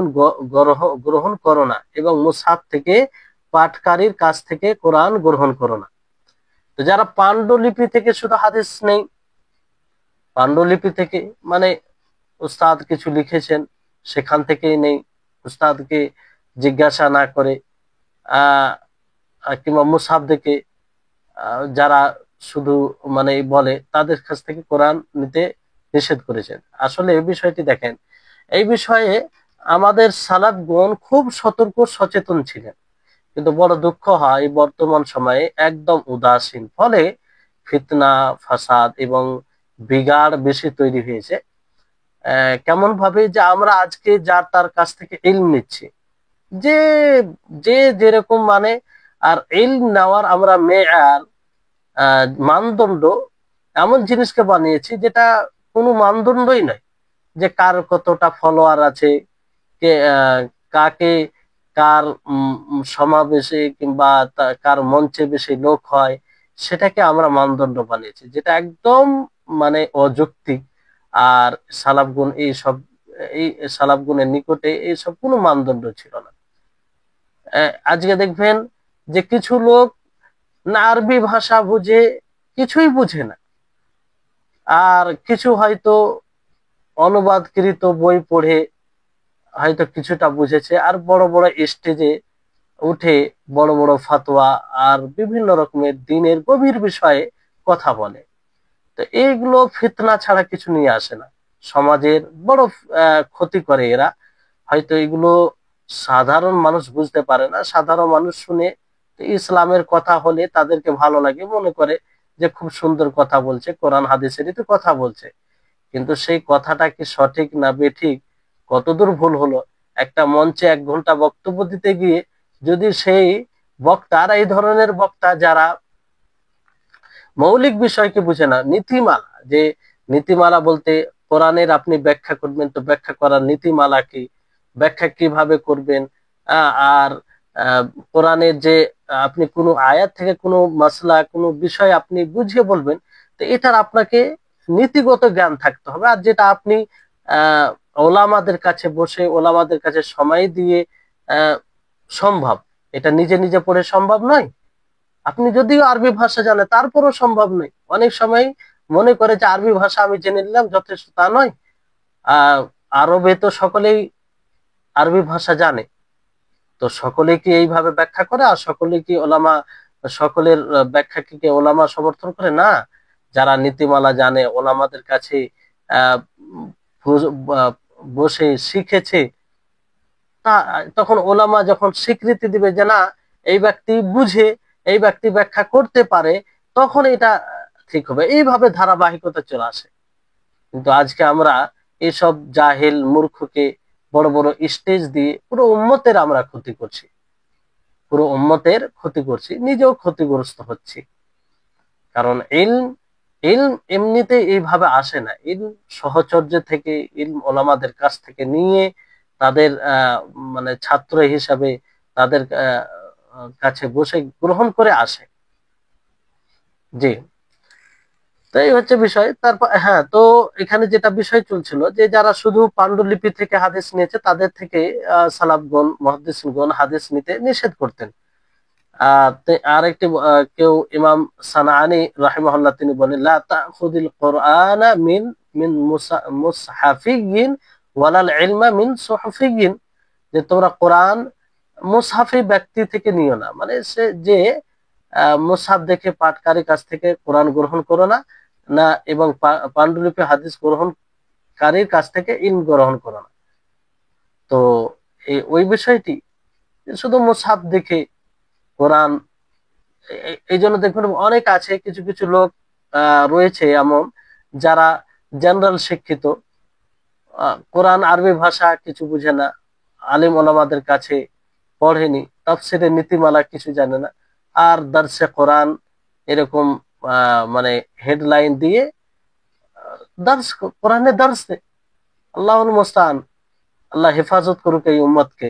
গ্রহণ করো না, এবং মুসহাফ থেকে পাঠকারীর কাছ থেকে কোরআন গ্রহণ করো না। তো যারা পাণ্ডুলিপি থেকে শুধু হাদিস নেই, পাণ্ডুলিপি থেকে মানে উস্তাদ কিছু লিখেছেন সেখান থেকেই নেই, উস্তাদকে জিজ্ঞাসা না করে আহ কিংবা মুসহাফ দেখে যারা শুধু মানে বলে তাদের কাছ থেকে কোরআন নিতে নিষেধ করেছেন। আসলে এই বিষয়টি দেখেন, এই বিষয়ে আমাদের সালাফগণ খুব সতর্ক সচেতন ছিলেন, কিন্তু বড় দুঃখ হয় বর্তমান সময়ে একদম উদাসীন, ফলে ফিতনা ফাসাদ এবং বিগাড় বেশি তৈরি হয়েছে। কেমন ভাবে যে আমরা আজকে যার তার কাছ থেকে ইলম নিচ্ছি, যে যে যেরকম মানে, আর ইলম নেওয়ার আমরা মেয়ার মানদণ্ড এমন জিনিসকে বানিয়েছি যেটা কোনো মানদণ্ডই নয়, যে কার কতটা ফলোয়ার আছে, কে কাকে কার সমাবেশে কিংবা কার মঞ্চে বেশি লোক হয়, সেটাকে আমরা মানদণ্ড বানিয়েছি, যেটা একদম মানে অযৌক্তিক। আর সালাফগুন এই সালাফগুনের নিকটে এইসব কোনো মানদণ্ড ছিল না। আজকে দেখবেন যে কিছু লোক না আরবি ভাষা বুঝে, কিছুই বুঝে না, আর কিছু হয়তো অনুবাদকৃত বই পড়ে হয়তো কিছুটা বুঝেছে, আর বড় বড় স্টেজে উঠে বড় বড় ফাতোয়া আর বিভিন্ন রকমের দিনের গভীর বিষয়ে কথা বলে। তো এইগুলো ফিতনা ছাড়া কিছু নিয়ে আসে না, সমাজের বড় ক্ষতি করে এরা। হয়তো এগুলো সাধারণ মানুষ বুঝতে পারে না, সাধারণ মানুষ শুনে ইসলামের কথা হলে তাদেরকে ভালো লাগে, মনে করে যে খুব সুন্দর কথা বলছে, কোরআন হাদিসেরই তো কথা বলছে। কিন্তু সেই কথাটা কি সঠিক না বেঠিক, কতদূর ভুল হলো, একটা মঞ্চে 1 ঘন্টা বক্তব্য দিতে গিয়ে যদি সেই বক্তা, আর এই ধরনের বক্তা যারা মৌলিক বিষয়কে বুঝে না, নীতিমালা, যে নীতিমালা বলতে কোরআনের আপনি ব্যাখ্যা করবেন, তো ব্যাখ্যা করার নীতিমালা কি, ব্যাখ্যা কিভাবে করবেন, আর কোরআনের যে আপনি কোনো আয়াত থেকে কোনো মাসলা কোনো বিষয় আপনি বুঝিয়ে বলবেন, তো এটার আপনাকে নীতিগত জ্ঞান থাকতে হবে। আর যেটা আপনি আহ ওলামাদের কাছে বসে ওলামাদের কাছে সময় দিয়ে আহ সম্ভব, এটা নিজে নিজে পড়ে সম্ভব নয়। আপনি যদিও আরবি ভাষা জানেন তারপরও সম্ভব নয়। অনেক সময় মনে করে যে আরবি ভাষা আমি জেনে নিলাম যথেষ্ট, তা নয়। আহ আরবে তো সকলেই আরবি ভাষা জানে, তো সকলে কি এইভাবে ব্যাখ্যা করে, আর সকলে কি ওলামা, সকলের ব্যাখ্যাকে কি ওলামা সমর্থন করে না? যারা নীতিমালা জানে, ওলামাদের কাছে আহ বসে শিখেছে, তা তখন ওলামা যখন স্বীকৃতি দিবে যে না, এই ব্যক্তি বুঝে, এই ব্যক্তি ব্যাখ্যা করতে পারে, তখন এটা ঠিক হবে, এইভাবে ধারাবাহিকতা চলে আসে। কিন্তু আজকে আমরা এসব জাহেল মূর্খকে বড় বড় স্টেজ দিয়ে পুরো উম্মতের আমরা ক্ষতি করছি, পুরো উম্মতের ক্ষতি করছি, নিজেও ক্ষতিগ্রস্ত হচ্ছি। কারণ ইলম ইলম এমনিতে এইভাবে আসে না, ইলম সহচর্য থেকে, ইলম ওলামাদের কাছ থেকে নিয়ে তাদের মানে ছাত্র হিসাবে তাদের কাছে বসে গ্রহণ করে আসে। জি। তো এই হচ্ছে বিষয়। তারপর হ্যাঁ, তো এখানে যেটা বিষয় চলছিল যে যারা শুধু পান্ডুলিপি থেকে হাদিস নিয়েছে তাদের থেকে সালাফগণ মুহাদ্দিসগণ হাদিস নিতে নিষেধ করতেন। আর একটি কেউ ইমাম সানাআনী রাহিমাহুল্লাহ তিনি বলেন লা তাখুদিল কুরআনা মিন মিন মুসহাফিয়্যিন ওয়ালাল ইলমা মিন সুহফিয়্যিন, যে তোমরা কোরআন মুসহাফি ব্যক্তি থেকে নিও না, মানে সে যে মুসহাফ দেখে পাঠকারীর কাছ থেকে কোরআন গ্রহণ করো না, না এবং পান্ডুলিপি হাদিস গ্রহণকারীর কাছ থেকে ইলম গ্রহণ করো না। তো ওই বিষয়টি শুধু মুসহাফ দেখে কোরআন, এই জন্য দেখবেন অনেক আছে, কিছু কিছু লোক রয়েছে এমন যারা জেনারেল শিক্ষিত, কোরআন আরবি ভাষা কিছু বুঝে না, আলিম ওলামাদের কাছে পড়েনি, তাফসিরের নীতিমালা কিছু জানে না, আর দার্সে কোরআন এরকম মানে হেডলাইন দিয়ে দার্স, কোরআনের দার্স দেয়। আল্লাহুল মুস্তাআন, আল্লাহ হেফাজত করুক এই উম্মতকে।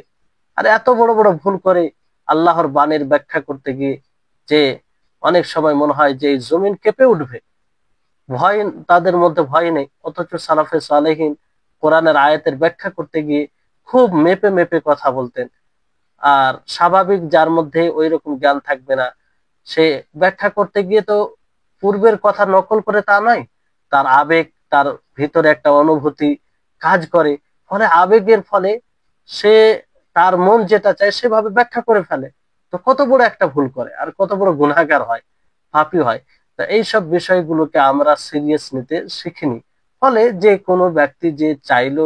আর এত বড় বড় ভুল করে আল্লাহর বাণীর ব্যাখ্যা করতে গিয়ে যে অনেক সময় মনে হয় যে এই জমিন কেঁপে উঠবে, ভয় তাদের মধ্যে ভয় নেই, অথচ সালাফে সালেহিন কোরআনের আয়াতের ব্যাখ্যা করতে গিয়ে খুব মেপে মেপে কথা বলতেন। আর স্বাভাবিক যার মধ্যে ওই রকম জ্ঞান থাকবে না, সে ব্যাখ্যা করতে গিয়ে তো পূর্বের কথা নকল করে তা নয়, তার আবেগ, তার ভিতরে একটা অনুভূতি কাজ করে, ফলে আবেগের ফলে সে তার মন যেটা চায় সেভাবে ব্যাখ্যা করে ফেলে। তো কত বড় একটা ভুল করে আর কত বড় গুনাহগার হয়, পাপী হয়। তো এইসব বিষয়গুলোকে আমরা সিরিয়াস নিতে শিখিনি। ফলে যে কোনো ব্যক্তি যে চাইলো,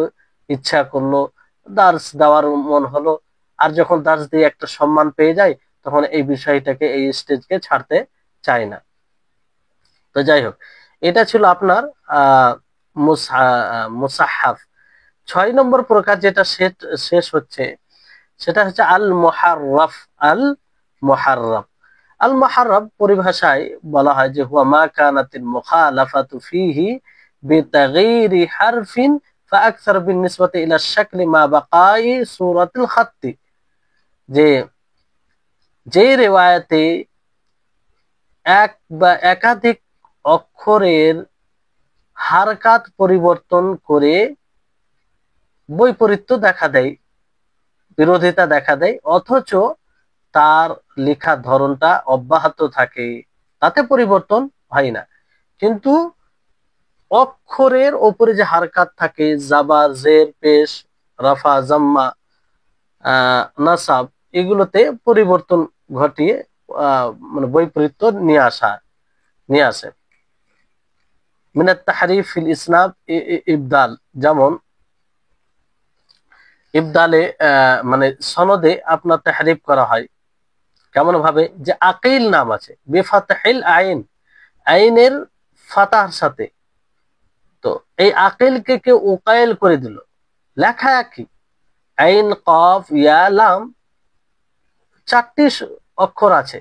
ইচ্ছা করলো, দার্স দেওয়ার মন হলো, আর যখন দার্স দিয়ে একটা সম্মান পেয়ে যায় তখন এই বিষয়টাকে, এই স্টেজকে ছাড়তে চায় না। তো যাই হোক, এটা ছিল আপনার আহ মুসাহাফ। 6 নম্বর প্রকার যেটা শেষ হচ্ছে সেটা হচ্ছে আল মুহাররাফ। আল মুহাররাফ, আল মুহাররাফ পরিভাষায় বলা হয় যে হুয়া মা কানাতিল মুখালাফাতু ফিহি বিতাগয়িরি হারফিন ফাআকসার বিনিসবাতি ইলা শাকলি মা বাকাই সূরাতুল খাত্তি, যে যে রিওয়ায়াতে এক বা একাধিক অক্ষরের হারকাত পরিবর্তন করে বৈপরীত্য দেখা দেয়, বিরোধিতা দেখা দেয়, অথচ তার লেখার ধরনটা অব্যাহত থাকে, তাতে পরিবর্তন হয় না, কিন্তু অক্ষরের ওপরে যে হারকাত থাকে, জাবার, জের, পেশ, রাফা, জাম্মা, নাসাব, এগুলোতে পরিবর্তন ঘটিয়ে মানে বৈপরীত্য নিয়ে আসে। মিনাত তাহরিফ ফিল ইসনাদ ইবদাল, যেমন ইবদালে মানে সনদে আপনার তাহরিফ করা হয়। কেমন ভাবে? যে আকিল নাম আছে বেফাতহিল আইন, আইনের ফাতার সাথে, তো এই আকিলকে কেউ উকাইল করে দিল, লেখা একই, আইন, কফ, ইয়া, লাম, 4টি অক্ষর আছে,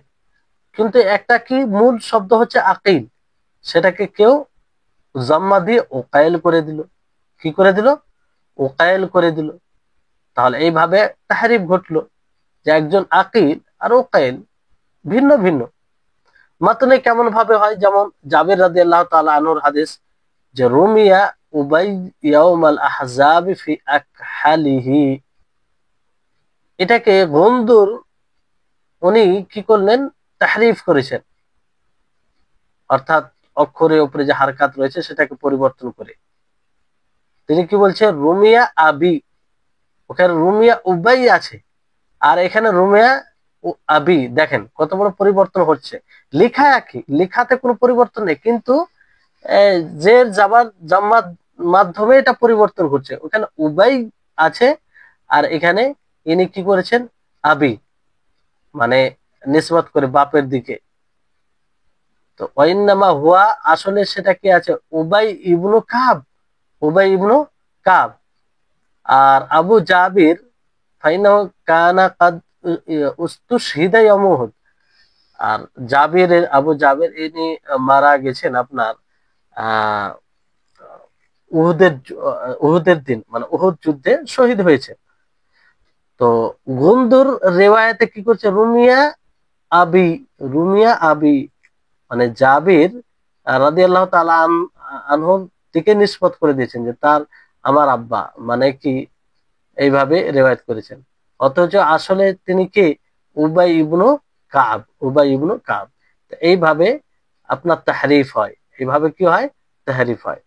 কিন্তু একটা কি মূল শব্দ হচ্ছে আকিল, সেটাকে কেউ জাম্মা দিয়ে উকাইল করে দিল। কি করে দিল? উকাইল করে দিল। তাহলে এইভাবে তাহরিফ ঘটলো, যে একজন আকিল আর উকাইল ভিন্ন ভিন্ন। মাতনে কেমন ভাবে হয়? যেমন জাবির রাদিয়াল্লাহু তাআলা আনহুর হাদিস, যে রুমিয়া উবাই ইয়াউমাল আহজাব ফি আকহালিহি, এটাকে গন্দুর উনি কি করলেন? তাহরিফ করেছেন, অর্থাৎ অক্ষরের উপরে যে হারকাত রয়েছে সেটাকে পরিবর্তন করে তিনি কি বলছে? রুমিয়া আবি, ওখানে রুমিয়া উবাই আছে, আর এখানে রুমিয়া আবি। দেখেন কত বড় পরিবর্তন হচ্ছে, লেখা একই, লেখাতে কোনো পরিবর্তন নেই, কিন্তু জের জাবার জাম্মার মাধ্যমে এটা পরিবর্তন হচ্ছে। ওখানে উবাই আছে আর এখানে ইনি কি করেছেন? আবি, মানে নিসবত করে বাপের দিকে। তো ওয়াইন্নামা হুয়া, আসলে সেটা কি আছে? উবাই ইবনু কাব, উবাই ইবনু কাব। আর আবু জাবির ফাইনাহু কানা কাদ উস্তুশহিদা ইয়াউম উহুদ, আর জাবিরের, আবু জাবির ইনি মারা গেছেন আপনার আহ উহুদের দিন, মানে উহুদ যুদ্ধে শহীদ হয়েছে। তো গুন্দুর রেওয়ায়াতে কি করছে? রুমিয়া আবি, রুমিয়া আবি, মানে জাবির রাদিয়াল্লাহু তাআলা আনহু দিকে নিসবত করে দিয়েছেন যে তার আমার আব্বা, মানে কি এইভাবে রেওয়ায়াত করেছেন। অথচ আসলে তিনি কি? উবাই ইবনু কাব, উবাই ইবনু কাব। এইভাবে আপনার তাহরিফ হয়, এইভাবে কি হয়? তাহরিফ হয়।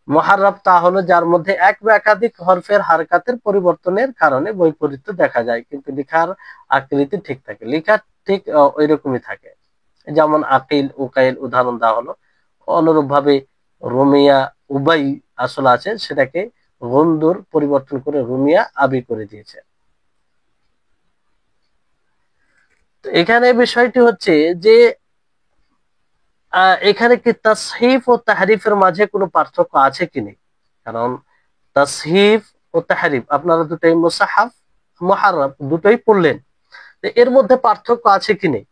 মুহাররাফ তা হলো যার মধ্যে এক বা একাধিক হরফের হারকাতের পরিবর্তনের কারণে বৈপরীত্য দেখা যায়, কিন্তু লেখার আকৃতি ঠিক থাকে, লেখা ঠিক ওই রকমই থাকে। যেমন আকিল, উকাইল উদাহরণ দেওয়া হলো। অনুরূপ ভাবে রুমিয়া, উবাই আসল আছে, সেটাকে গন্দুর পরিবর্তন করে রুমিয়া আবি করে দিয়েছে। তো এখানে বিষয়টি হচ্ছে যে এখানে কি তাসহিফ ও তাহরিফের মাঝে কোনো পার্থক্য আছে কি নেই? কারণ তাসহিফ ও তাহরিফ আপনারা দুটোই মুসাহাফ, মুহাররাফ দুটোই পড়লেন, তো এর মধ্যে পার্থক্য আছে কি নেই?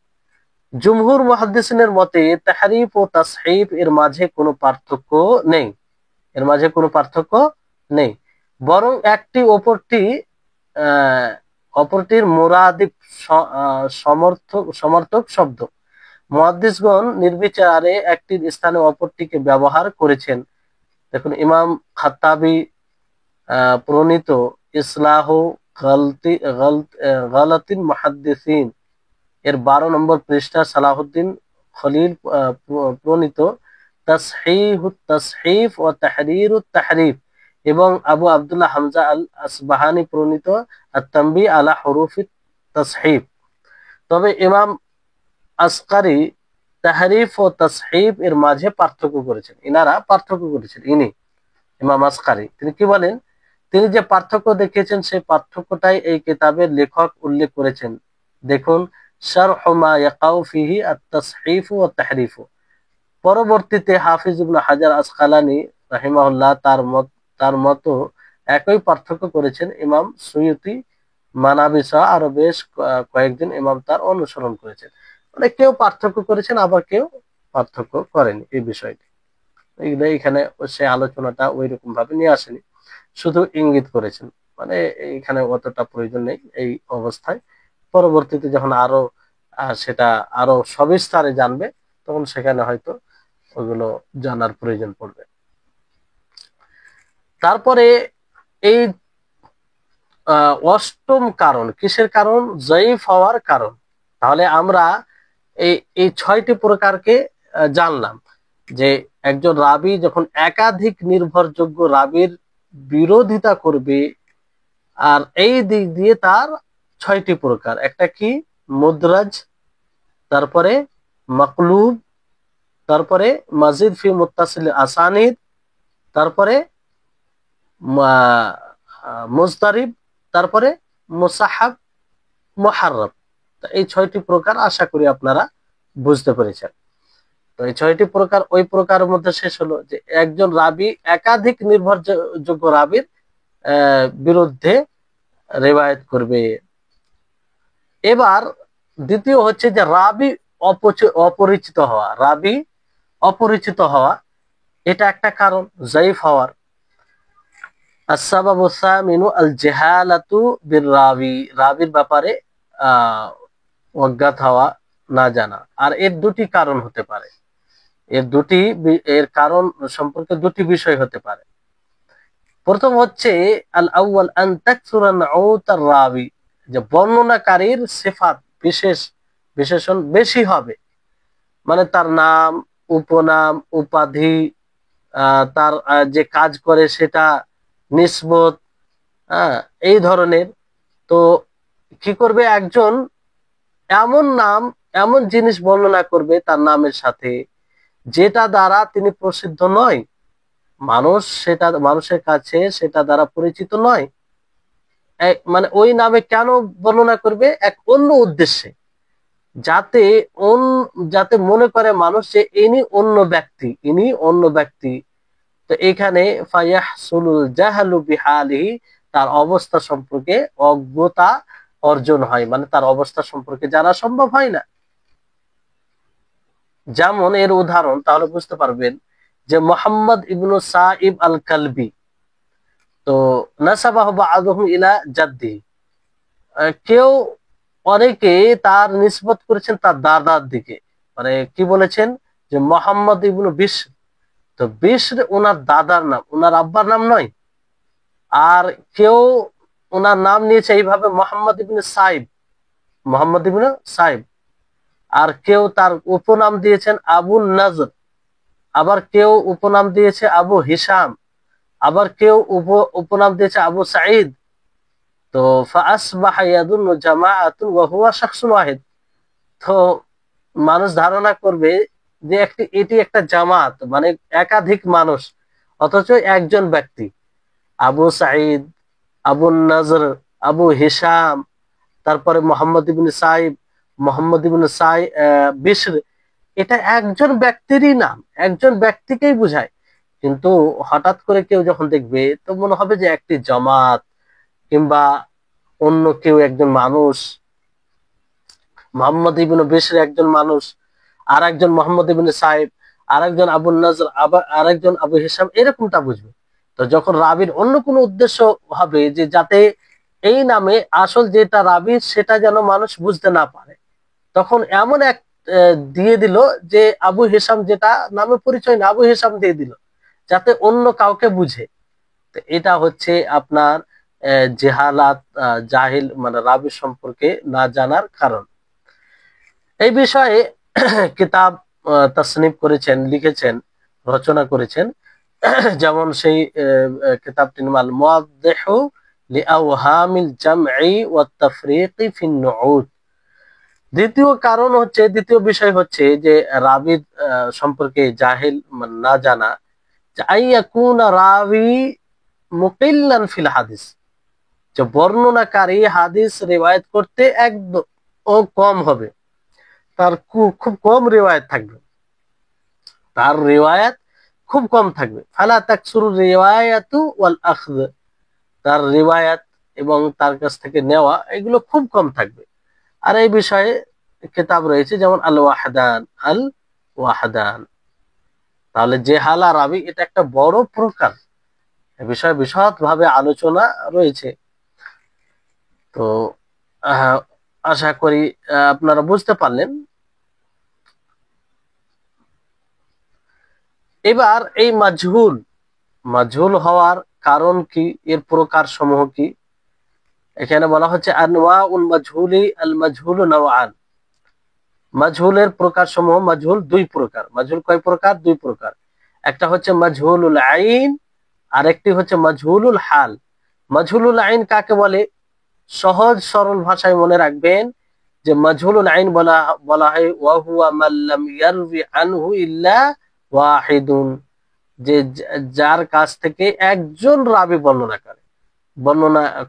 জুমহুর মুহাদ্দিসিনের মতে তাহরিফ ও তাসহিফ এর মাঝে কোনো পার্থক্য নেই, এর মাঝে কোনো পার্থক্য নেই, বরং একটি আহ অপরটির মুরাদিফ সমর্থক সমর্থক শব্দ। মুহাদ্দিসগণ নির্বিচারে একটির স্থানে অপরটিকে ব্যবহার করেছেন। দেখুন ইমাম খাত্তাবি প্রণীত ইসলাহ গালাতিন মুহাদ্দিসিন এর 12 নম্বর পৃষ্ঠা, সালাহুদ্দিন খলিল প্রণীত তাসহিহুত তাসহিফ ও তাহরীরুত তাহরিফ এবং আবু আব্দুল্লাহ হামজা আল আসবাহানি প্রণীত আত-তানবী আলা হুরুফিত তাসহিফ। তবে ইমাম আসকারি তাহরিফ ও তাসহিফ এর মাঝে পার্থক্য করেছেন, ইনারা পার্থক্য করেছেন। ইমাম আসকারি তিনি কি বলেন? তিনি যে পার্থক্য দেখিয়েছেন সেই পার্থক্যটাই এই কিতাবের লেখক উল্লেখ করেছেন। দেখুন শারহ মা ইয়াকাউ ফিহি আত-তাসহিফ ওয়া তাহরিফ। পরবর্তীতে হাফিজ ইবনে হাজার আসকালানি রাহিমাহুল্লাহ তার মতো একই পার্থক্য করেছেন। ইমাম সুয়ুতি, মানাবি সহ আরো বেশ কয়েকজন ইমাম তার অনুসরণ করেছেন। মানে কেউ পার্থক্য করেছেন, আবার কেউ পার্থক্য করেনি এই বিষয়টি। এখানে সে আলোচনাটা ওই রকম ভাবে নিয়ে আসেনি, শুধু ইঙ্গিত করেছেন, মানে এখানে অতটা প্রয়োজন নেই এই অবস্থায়। পরবর্তীতে যখন আরো সেটা আরো সবিস্তারে জানবে, তখন সেখানে হয়তো ওগুলো জানার প্রয়োজন পড়বে। তারপরে এই অষ্টম কারণ কিসের কারণ? জয়ীফ হওয়ার কারণ। তাহলে আমরা এই 6টি প্রকারকে জানলাম, যে একজন রাবী যখন একাধিক নির্ভরযোগ্য রাবীর বিরোধিতা করবে, আর এই দিক দিয়ে তার 6টি প্রকার। একটা কি? মুদরাজ, তারপরে মাকলুব, তারপরে মাজিদ ফি মুত্তাসিল আসানিদ, তারপরে মুজতারিব, তারপরে মুসাহাব, মুহাররাফ। এই 6টি প্রকার আশা করি আপনারা বুঝতে পেরেছেন। তো এই 6টি প্রকার ওই প্রকারের মধ্যে শেষ হলো যে একজন রাবী একাধিক নির্ভরযোগ্য রাবীর বিরুদ্ধে রেওয়ায়েত করবে। এবার দ্বিতীয় হচ্ছে যে রাবী অপরিচিত হওয়া, রাবী অপরিচিত হওয়া, এটা একটা কারণ জয়ীফ হওয়ার। আসসাবাবু সামিনু আল জাহালাতু বিররাবী, রাবীর ব্যাপারে অজ্ঞাত হওয়া, না জানা। আর এর দুটি কারণ হতে পারে, এর কারণ সম্পর্কে দুটি বিষয় হতে পারে। প্রথম হচ্ছে আল আউয়াল আন তাকসুরা নাউত আর রাবী, যে বর্ণনাকারীর সিফাত বিশেষণ বেশি হবে, মানে তার নাম, উপনাম, উপাধি, তার যে কাজ করে সেটা, নিসবত, এই ধরনের। তো কি করবে? একজন এমন নাম, এমন জিনিস বর্ণনা করবে তার নামের সাথে, যেটা দ্বারা তিনি প্রসিদ্ধ নয়, মানুষের কাছে সেটা দ্বারা পরিচিত নয়। মানে ওই নামে কেন বর্ণনা করবে? এক অন্য উদ্দেশ্যে, যাতে যাতে মনে করে মানুষ যে ইনি অন্য ব্যক্তি, ইনি অন্য ব্যক্তি। তো এখানে ফায়াহসুলুল জাহালু বিহালিহি, তার অবস্থা সম্পর্কে অজ্ঞতা অর্জন হয়, মানে তার অবস্থা সম্পর্কে জানা সম্ভব হয় না। যেমন এর উদাহরণ তাহলে বুঝতে পারবেন যে মোহাম্মদ ইবনু সাইব আল কালবি, তো নাসাবাহু বা'দুহুম ইলা জাদ্দি, অনেকে তার নিসবত করেছেন তার দাদার দিকে, মানে কি বলেছেন? যে মোহাম্মদ ইবনু বিশর, তো বিশর ওনার দাদার নাম, ওনার আব্বার নাম নয়। আর কেউ ওনার নাম নিয়েছে এইভাবে মোহাম্মদ ইবনে সাইব, মোহাম্মদ ইবনে সাইব। আর কেউ তার উপনাম দিয়েছেন আবু নজর, আবার কেউ উপনাম দিয়েছে আবু হিসাম, আবার কেউ উপনাম দিয়েছে আবু সাঈদ। তো ফাসবাহা ইয়াদুন্নু জামাআতুন ওয়া হুয়া শাখসুন ওয়াহিদ। তো মানুষ ধারণা করবে যে এটি একটা জামাত, মানে একাধিক মানুষ, অথচ একজন ব্যক্তি। আবু সাঈদ, আবু নজর, আবু হিসাম, তারপরে মোহাম্মদ ইবনে সাইব, মোহাম্মদ ইবনে বিশর, এটা একজন ব্যক্তিরই নাম, একজন ব্যক্তিকেই বোঝায়। কিন্তু হঠাৎ করে কেউ যখন দেখবে তো মনে হবে যে একটি জামাত, কিংবা অন্য কেউ একজন মানুষ, মোহাম্মদ ইবনে বিশর একজন মানুষ, আর একজন মোহাম্মদ ইবনে সাইব, আর একজন আবু নজর, আবার আর একজন আবু হিসাম, এরকমটা বুঝবে। তো যখন রাবির অন্য কোনো উদ্দেশ্য হবে যে যাতে এই নামে আসল যেটা রাবি সেটা যেন মানুষ বুঝতে না পারে, তখন এমন এক দিয়ে দিল যে আবু হিসাম, যেটা নামে পরিচয় না, আবু হিসাম দিয়ে দিল যাতে অন্য কাউকে বুঝে। তো এটা হচ্ছে আপনার জেহালাত, জাহিল, মানে রাবি সম্পর্কে না জানার কারণ। এই বিষয়ে কিতাব তাসনিফ করেছেন, লিখেছেন, রচনা করেছেন। যেমন সেই কিতাবটির নাম আল মুওয়াদ্দিহু লিআওহামিল জামঈ ওয়াত তাফরীকি ফিন নুউত। দ্বিতীয় কারণ হচ্ছে, দ্বিতীয় বিষয় হচ্ছে যে রাবির সম্পর্কে জাহিল না জানা, যে আইয়াকুনা রাবি মুকিল্লান ফিল হাদিস, যে বর্ণনাকারী হাদিস রিওয়ায়াত করতে একদম কম হবে, তার খুব কম রিওয়ায়াত থাকবে, তার রিওয়ায়াত খুব কম থাকবে। ফালা তাকসুরু রিওয়ায়াতু ওয়াল আখয, তার রিওয়ায়াত এবং তার কাছ থেকে নেওয়া এগুলো খুব কম থাকবে। আর এই বিষয়ে কিতাব রয়েছে, যেমন আল ওয়াহদান, আল ওয়াহদান। তাহলে জেহালা রাবি এটা একটা বড় প্রকার, এ বিষয়ে বিশদ ভাবে আলোচনা রয়েছে। তো আশা করি আপনারা বুঝতে পারলেন। এবার এই মাজহুল, মাজহুল হওয়ার কারণ কি, এর প্রকার সমূহ কি? এখানে বলা হচ্ছে আনওয়াউল মাজহুলি, আল মাজহুলু নাওআন। মাজহুলের প্রকার সমূহ, মাজহুল দুই প্রকার। মাজহুল কয় প্রকার? দুই প্রকার। একটা হচ্ছে মাজহুলুল আইন, আর একটি হচ্ছে মাজহুলুল হাল। মাজহুলুল আইন কাকে বলে? সহজ সরল ভাষায় মনে রাখবেন যে মাজহুলুল আইন বলা হয় ওয়া হুয়া মান লাম ইয়ারবি আনহু ইল্লা ওয়াহিদুন, যে যার কাছ থেকে একজন রাবি বর্ণনা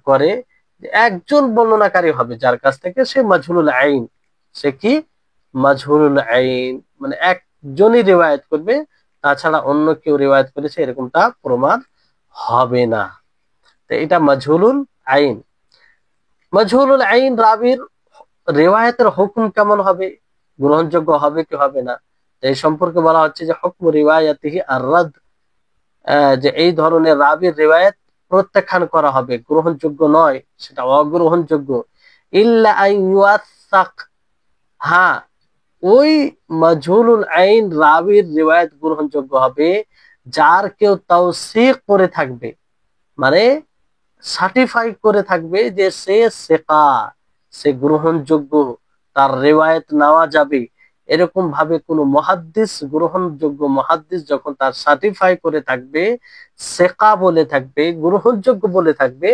করে, একজন বর্ণনাকারী হবে যার কাছ থেকে, সে মাজহুলুল আইন। সে কি? মাজহুলুল আইন, মানে একজনই রিওয়ায়াত করবে, তাছাড়া অন্য কেউ রিওয়ায়াত করেছে এরকমটা প্রমাণ হবে না। তো এটা মাজহুলুল আইন। মাজহুলুল আইন রাবির রিওয়ায়াতের হুকুম কেমন হবে, গ্রহণযোগ্য হবে কি হবে না, এই সম্পর্কে বলা হচ্ছে যে হুকমু রিওয়ায়াতিহি আর-রাদ, যে এই ধরনের রাবির রিওয়ায়াত প্রত্যাখ্যান করা হবে, গ্রহণযোগ্য নয়, সেটা অগ্রহণযোগ্য। ইল্লা আইয়ুসাক, হ্যাঁ ওই মাজহুলুল আইন রাবির রিওয়ায়াত গ্রহণযোগ্য হবে যার কেউ তাওসীক করে থাকবে, মানে সার্টিফাই করে থাকবে যে সে সিকা, সে গ্রহণযোগ্য, তার রিওয়ায়াত নেওয়া যাবে। এরকম ভাবে কোন মুহাদ্দিস, গ্রহণযোগ্য মুহাদ্দিস যখন তার সার্টিফাই করে থাকবে, সিকা বলে থাকবে, গ্রহণযোগ্য বলে থাকবে,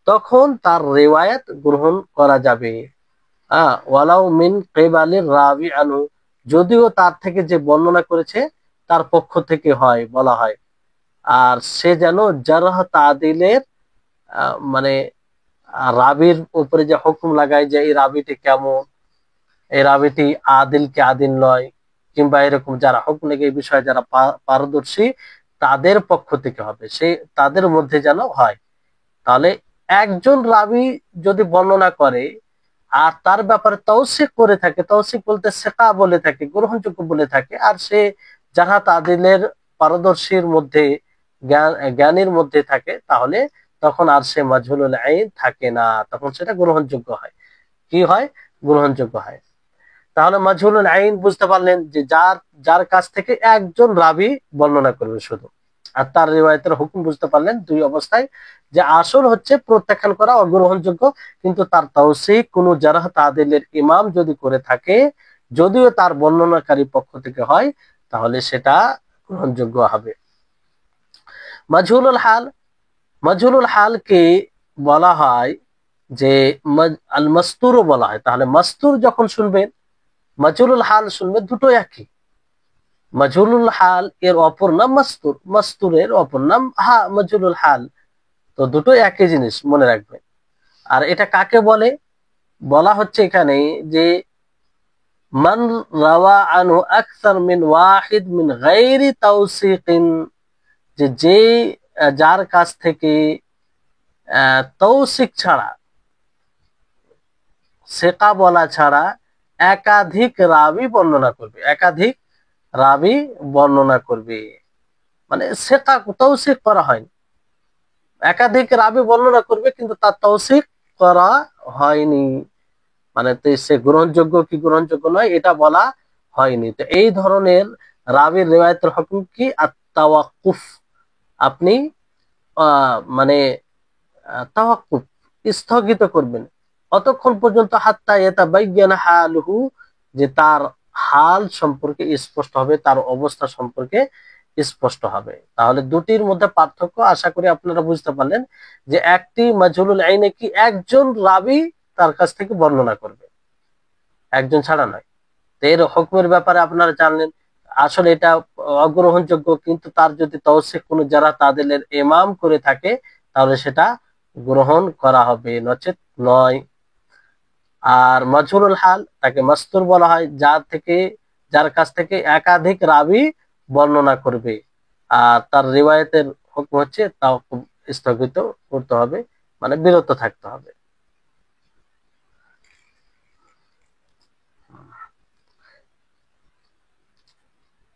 তখন তার রিওয়ায়াত গ্রহণ করা যাবে। ওয়ালাউ মিন কিবালির রাবি আনহু, যদিও তার থেকে যে বর্ণনা করেছে তার পক্ষ থেকে হয়, বলা হয়। আর সে যেন জারহ তাদিলের মানে রাবির উপরে যে হুকুম লাগায় যে এই রাবিটি কেমন, এই রাবিটি আদিল কি আদিল নয়, কিংবা এরকম যারা হুকুম লেগে এই বিষয়ে যারা পারদর্শী তাদের পক্ষ থেকে হবে, সে তাদের মধ্যে যেন হয়। তাহলে একজন রাবি যদি বর্ণনা করে আর তার ব্যাপারে তৌসিক করে থাকে, তৌসিক বলতে সিকা বলে থাকে, গ্রহণযোগ্য বলে থাকে, আর সে যারা তাদিলের পারদর্শীর মধ্যে, জ্ঞানীর মধ্যে থাকে, তাহলে তখন আর সে মাজহুলুল আইন থাকে না, তখন সেটা গ্রহণযোগ্য হয়। কি হয়? গ্রহণযোগ্য হয়। তাহলে মাজহুলুল আইন বুঝতে পারলেন যে যার যার কাছ থেকে একজন রাবী বর্ণনা করবে শুধু। আর তার রিওয়ায়াতের হুকুম বুঝতে পারলেন দুই অবস্থায়, যে আসল হচ্ছে প্রত্যাখ্যান করা অগ্রহণযোগ্য, কিন্তু তার তাওসীক কোনো জারহ তাদিলের ইমাম যদি করে থাকে, যদিও তার বর্ণনাকারী পক্ষ থেকে হয়, তাহলে সেটা গ্রহণযোগ্য হবে। মাজহুলুল হাল, মাজহুলুল হালকে বলা হয় যে আল মাস্তুরও বলা হয়। তাহলে মাস্তুর যখন শুনবেন, মাজহুলুল হাল শুনবেন, দুটো একই। মাজহুলুল হাল এর অপর নাম মাস্তুর, মাস্তুরের অপর নাম মাজহুলুল হাল। তো দুটো একই জিনিস, মনে রাখবেন। আর এটা কাকে বলে? বলা হচ্ছে এখানে যে মান রাওয়া আনহু আকসার মিন ওয়াহিদ মিন গায়রি তাওসীকিন, যে যার কাছ থেকে তৌসিক ছাড়া, সেকা বলা ছাড়া একাধিক রাবি বর্ণনা করবে, একাধিক রাবি বর্ণনা করবে। মানে সেকা তৌসিক করা হয়নি, একাধিক রাবি বর্ণনা করবে কিন্তু তার তৌসিক করা হয়নি, মানে সে গ্রহণযোগ্য কি গ্রহণযোগ্য নয় এটা বলা হয়নি। তো এই ধরনের রাবির রিওয়ায়াতের হুকুম কি? আত-তাওয়াক্কুফ। আপনি মানে তাওয়াক্কুফ, স্থগিত করবেন অতক্ষণ পর্যন্ত হাত্তা ইয়াতাবায়্যানা হালুহু, যে তার হাল সম্পর্কে স্পষ্ট হবে, তার অবস্থা সম্পর্কে স্পষ্ট হবে। তাহলে দুটির মধ্যে পার্থক্য আশা করি আপনারা বুঝতে পারলেন, যে একটি মাজহুলুল আইনে কি একজন রাবী তার কাছ থেকে বর্ণনা করবে, একজন ছাড়া নয়। তো এর হুকমের ব্যাপারে আপনারা জানলেন, আসলে এটা অগ্রহণযোগ্য, কিন্তু তার যদি তৌসিক কোনো যারা তাদের ইমাম করে থাকে, তাহলে সেটা গ্রহণ করা হবে, নচেত নয়। আর মাজহুরুল হাল তাকে মাস্তুর বলা হয়, যার কাছ থেকে একাধিক রাবী বর্ণনা করবে, আর তার রিওয়ায়াতের হুকুম হচ্ছে তাও স্থগিত করতে হবে, মানে বিরত থাকতে হবে।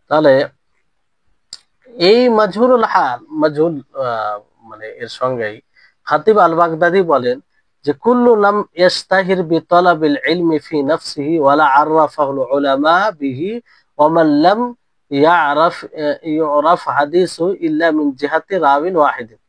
তাহলে এই মাজহুরুল হাল, মাজহুল মানে এর সঙ্গেই খাতিব আল বাগদাদি বলেন যে কুল্লু লাম ইস্তাহির বিতলাবিল ইলমি ফি নাফসিহি ওয়ালা আররাফাহুল উলামা বিহি ওয়া মান লাম ইউরাফ হাদিসু ইল্লা মিন জিহাতি রাবিন ওয়াহিদিন,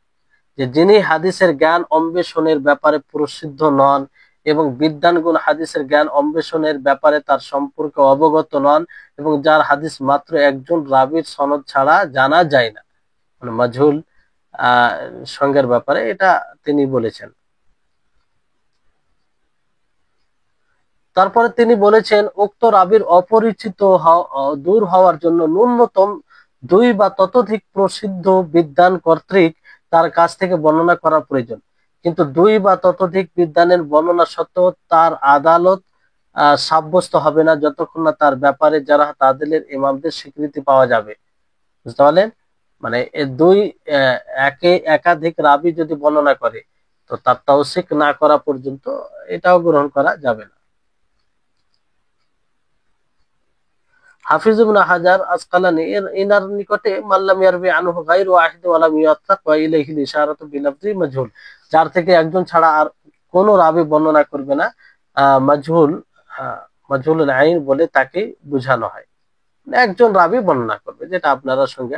যে যিনি হাদিসের জ্ঞান অন্বেষণের ব্যাপারে প্রসিদ্ধ নন এবং বিদ্বানগণ হাদিসের জ্ঞান অন্বেষণের ব্যাপারে তার সম্পর্কে অবগত নন, এবং যার হাদিস মাত্র একজন রাবীর সনদ ছাড়া জানা যায় না, মানে মাজহুল সঙ্গের ব্যাপারে এটা তিনি বলেছেন। তারপরে তিনি বলেছেন উক্ত রাবীর অপরিচিত দূর হওয়ার জন্য ন্যূনতম 2 বা ততোধিক প্রসিদ্ধ বিদ্বান কর্তৃক তার কাছ থেকে বর্ণনা করা প্রয়োজন। কিন্তু 2 বা ততোধিক বিদ্বানের বর্ণনা সত্ত্বেও তার আদালত সাব্যস্ত হবে না যতক্ষণ না তার ব্যাপারে যারা তাদের ইমামদের স্বীকৃতি পাওয়া যাবে। বুঝতে পারলেন? মানে একাধিক রাবী যদি বর্ণনা করে, তো তার তাওসীক না করা পর্যন্ত এটাও গ্রহণ করা যাবে না। হাফিজ ইবনে হাজার আসকালানী ইনার নিকটে মাল্লাম ইয়ারবি আনহু গায়রু ওয়াহিদ ওয়া লাম ইয়াত্তাক ওয়া ইলাইহি ইশারাতু বিলাফজি মাজহুল, যার থেকে একজন ছাড়া আর কোন রাবী বর্ণনা করবে না, মাজহুল, মাজহুলুল আইন বলে তাকে বোঝানো হয়। একজন রাবী বর্ণনা করবে, যেটা আপনারা সঙ্গে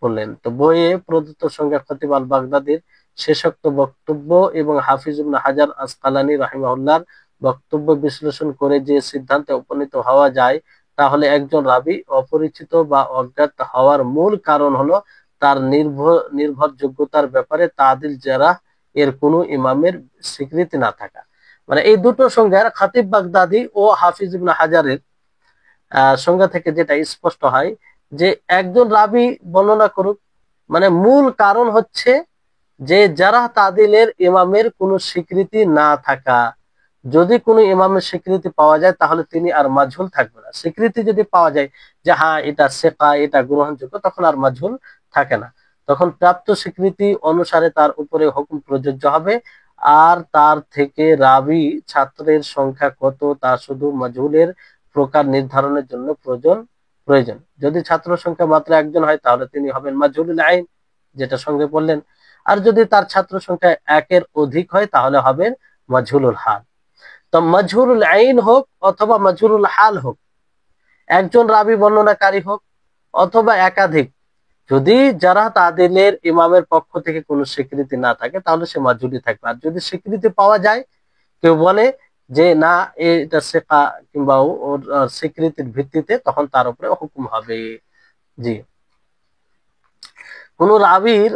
বললেন। তো বইয়ে প্রদত্ত সংখ্যা খতিব আল বাগদাদির শেষোক্ত বক্তব্য এবং হাফিজ ইবনে হাজার আসকালানী রাহিমাহুল্লাহর বক্তব্য বিশ্লেষণ করে যে সিদ্ধান্তে উপনীত হওয়া যায়, তাহলে একজন রাবী অপরিচিত বা অজ্ঞাত হওয়ার মূল কারণ হলো তার নির্ভরযোগ্যতার ব্যাপারে তাদিল জারাহ এর কোনো ইমামের স্বীকৃতি না থাকা। মানে এই দুটো সংজ্ঞার খাতিব বাগদাদি ও হাফিজ ইবনে হাজারের সংজ্ঞা থেকে যেটা স্পষ্ট হয়, যে একজন রাবী বর্ণনা করুক, মানে মূল কারণ হচ্ছে যে যারা তাদিলের ইমামের কোনো স্বীকৃতি না থাকা। যদি কোনো ইমামের স্বীকৃতি পাওয়া যায় তাহলে তিনি আর মাজহুল থাকবে না। স্বীকৃতি যদি পাওয়া যায় যে হ্যাঁ এটা সেকা, এটা গ্রহণযোগ্য, তখন আর মাজহুল থাকে না। তখন প্রাপ্ত স্বীকৃতি অনুসারে তার উপরে হুকুম প্রযোজ্য হবে। আর তার থেকে রাবী ছাত্রের সংখ্যা কত তা শুধু মাজহুলের প্রকার নির্ধারণের জন্য প্রয়োজন। যদি ছাত্র সংখ্যা মাত্র একজন হয় তাহলে তিনি হবেন মাজহুলুল আইন, যেটা সঙ্গে বললেন। আর যদি তার ছাত্র সংখ্যা 1-এর অধিক হয় তাহলে হবেন মাজহুলুল হাল। তো মাজহুরুল আইন হোক অথবা মাজহুরুল হাল হোক, একজন রাবি বর্ণনাকারী হোক অথবা একাধিক, যদি যারা তাদিলের ইমামের পক্ষ থেকে কোনো স্বীকৃতি না থাকে তাহলে সে মাজহুরি থাকবে। আর যদি স্বীকৃতি পাওয়া যায়, কেউ বলে যে না এটা সেকা কিংবা ওর স্বীকৃতির ভিত্তিতে, তখন তার উপরে হুকুম হবে। জি, কোন রাবির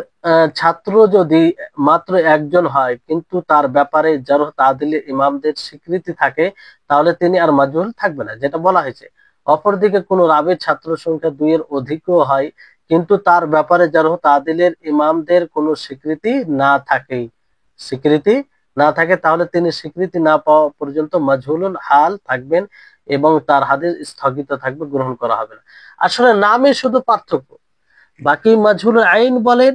ছাত্র যদি মাত্র একজন হয় কিন্তু তার ব্যাপারে জারহ তাদিলের ইমামদের স্বীকৃতি থাকে, তাহলে তিনি আর মাজহুর থাকবে না, যেটা বলা হয়েছে। অপরদিকে কোন রাবির ছাত্র সংখ্যা 2 এর অধিকও হয় কিন্তু তার ব্যাপারে জারহ তাদিলের ইমামদের কোনো স্বীকৃতি না থাকে, তাহলে তিনি স্বীকৃতি না পাওয়া পর্যন্ত মাজহুলুল হাল থাকবেন এবং তার হাদিস স্থগিত থাকবে, গ্রহণ করা হবে না। আসলে নামে শুধু পার্থক্য, বাকি মাজহুলুল আইন বলেন,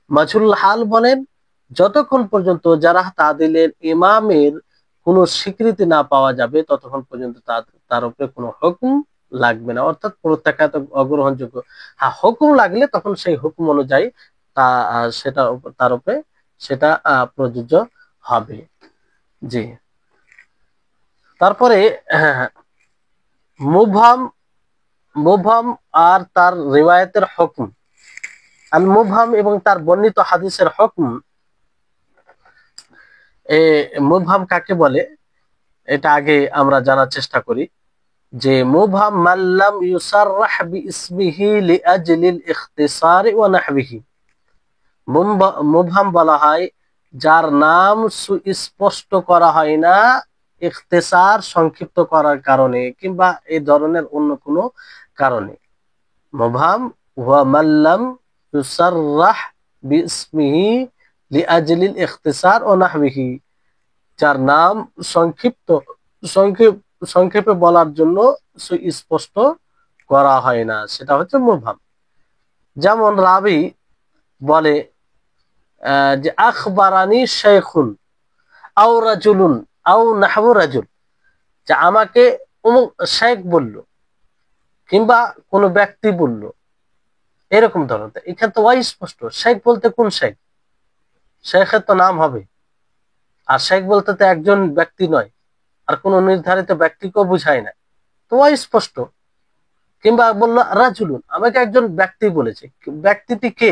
মাজহুলুল হাল বলেন, যতক্ষণ পর্যন্ত যারা তাদিলের ইমামের কোনো স্বীকৃতি না পাওয়া যাবে ততক্ষণ পর্যন্ত তার উপরে কোনো হুকুম লাগবে না, অর্থাৎ প্রত্যাখ্যাত, অগ্রহণযোগ্য। হ্যাঁ, হুকুম লাগলে তখন সেই হুকুম অনুযায়ী তা সেটা তার উপরে সেটা প্রযোজ্য হবে। জি, তারপরে মুবহাম, মুবহাম আর তার রিওয়ায়াতের হুকুম। আল মুবহাম এবং তার বর্ণিত হাদিসের হুকুম। মুবহাম কাকে বলে এটা আগে আমরা জানার চেষ্টা করি। যে মুবহাম মাল্লাম ইউসাররাহ বিইসমিহি লিআজলিল ইখতিসারি ওয়া নাহবিহি। মুবহাম বলা হয় যার নাম সুস্পষ্ট করা হয় না ইখতিসার, সংক্ষিপ্ত করার কারণে কিংবা এই ধরনের অন্য কোনো কারণে। মুবহাম ওয়া মাল্লাম ইউসাররাহ বিইসমিহি লিআজলিল ইখতিসার ওয়া নাহবিহি, যার নাম সংক্ষেপে বলার জন্য সুস্পষ্ট করা হয় না, সেটা হচ্ছে মুবহাম। যেমন রাবি বলে যে আখবারানি শাইখুন আও রাজুলুন আও নাহবু রাজুল, যে আমাকে অমুক শেখ বলল কিংবা কোনো ব্যক্তি বলল, এরকম ধরনের। এখানে তো অস্পষ্ট, শেখ বলতে কোন শেখ? শেখের তো নাম হবে, আর শেখ বলতে তো একজন ব্যক্তি নয়, আর কোন নির্ধারিত ব্যক্তিকেও বুঝায় না, তো অস্পষ্ট। কিংবা বললো রাজুলুন, আমাকে একজন ব্যক্তি বলেছে, ব্যক্তিটি কে,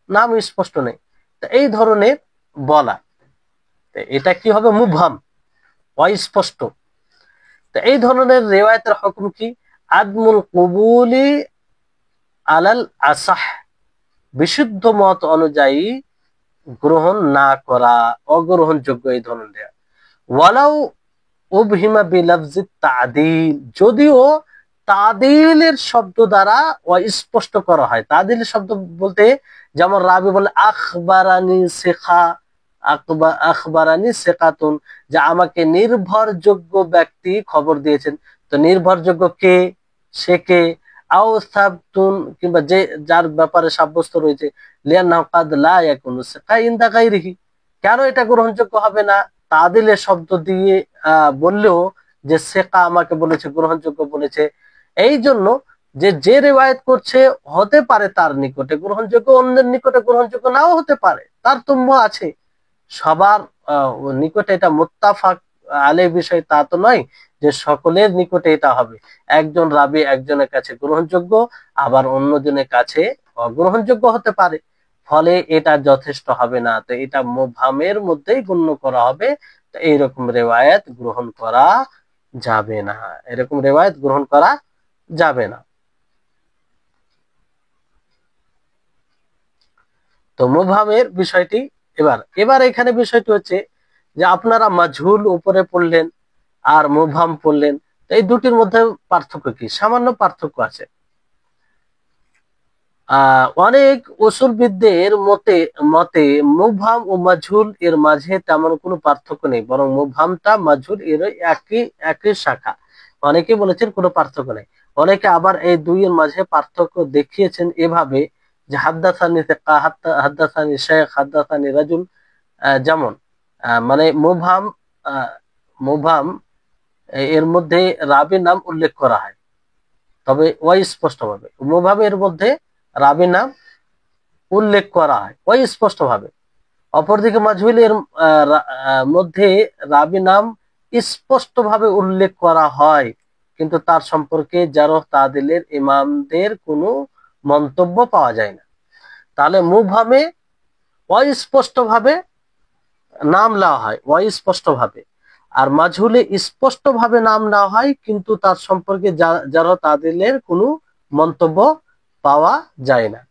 নাম স্পষ্ট নেই। এই ধরনের বলা, এটা কি হবে? মুবহাম, অস্পষ্ট। তো এই ধরনের রিওয়ায়াতের হুকুম কি? আদমুল কবুলি আলাল আসাহ, বিশুদ্ধ মত অনুযায়ী গ্রহণ না করা, অগ্রহণযোগ্য এই ধরনের। ওয়ালাউ উবহিমা বিলাফজিত তাদিল, যদিও তাদিলের শব্দ দ্বারা অস্পষ্ট করা হয়। তাদিলের শব্দ বলতে যেমন রাবি বলে আখবারানি শেখা, আখবারানি শেখাতুন, যে আমাকে নির্ভরযোগ্য ব্যক্তি খবর দিয়েছেন। তো নির্ভরযোগ্য কে, সে কে? আও সাবতুন, কিংবা যে যার ব্যাপারে সাব্যস্ত রয়েছে, লিয়ান্নাহু কাদ লা ইয়াকুনু সিকা ইনদা গায়রিহি, কেন এটা গ্রহণযোগ্য হবে না? তাদিলের শব্দ দিয়ে বললেও যে সেকা আমাকে বলেছে, গ্রহণযোগ্য বলেছে, এই জন্য যে রিওয়ায়াত করছে হতে পারে তার নিকটে গ্রহণযোগ্য, অন্যের নিকটে গ্রহণযোগ্য নাও হতে পারে, তারতম্য আছে। সবার নিকটে এটা মুত্তাফাক আলাইহ বিষয় তা তো নয় যে সকলের নিকটে এটা হবে। একজন রাবি একজনের কাছে গ্রহণযোগ্য, আবার অন্যজনের কাছে অগ্রহণযোগ্য হতে পারে, ফলে এটা যথেষ্ট হবে না। তো এটা মুবহামের মধ্যেই গণ্য করা হবে। তো এইরকম রিওয়ায়াত গ্রহণ করা যাবে না, এরকম রিওয়ায়াত গ্রহণ করা যাবে না। তো মুবহামের বিষয়টি এবার এখানে বিষয়টি হচ্ছে যে আপনারা মাজহুল উপরে পড়লেন আর মুবহাম পড়লেন, এই দুটির মধ্যে পার্থক্য কি? সামান্য পার্থক্য আছে। অনেক উসুলবিদদের মতে মুবহাম ও মাজহুল এর মাঝে তেমন কোনো পার্থক্য নেই, বরং মুবহামটা মাজহুল এর একই শাখা। অনেকে বলেছেন কোনো পার্থক্য নেই। অনেকে আবার এই দুইয়ের মাঝে পার্থক্য দেখিয়েছেন এভাবে যে হাদ্দাসানি সিকা, হাদ্দাসানি শেখ, হাদ্দাসানি রাজুল। যেমন মানে মুবহাম এর মধ্যে রাবীর নাম উল্লেখ করা হয়, তবে অস্পষ্ট ভাবে। মুবহামের মধ্যে রাবীর নাম উল্লেখ করা হয় অস্পষ্ট ভাবে। অপরদিকে মাজহুলের মধ্যে রাবী নাম স্পষ্টভাবে উল্লেখ করা হয়, কিন্তু তার সম্পর্কে জারহ তাদিলের ইমামদের কোনো মন্তব্য পাওয়া যায় না। তাহলে মুবহামে অস্পষ্টভাবে নাম নেওয়া হয়, অস্পষ্টভাবে। আর মাঝহুলে স্পষ্টভাবে নাম নেওয়া হয়, কিন্তু তার সম্পর্কে জারহ তাদিলের কোনো মন্তব্য পাওয়া যায় না।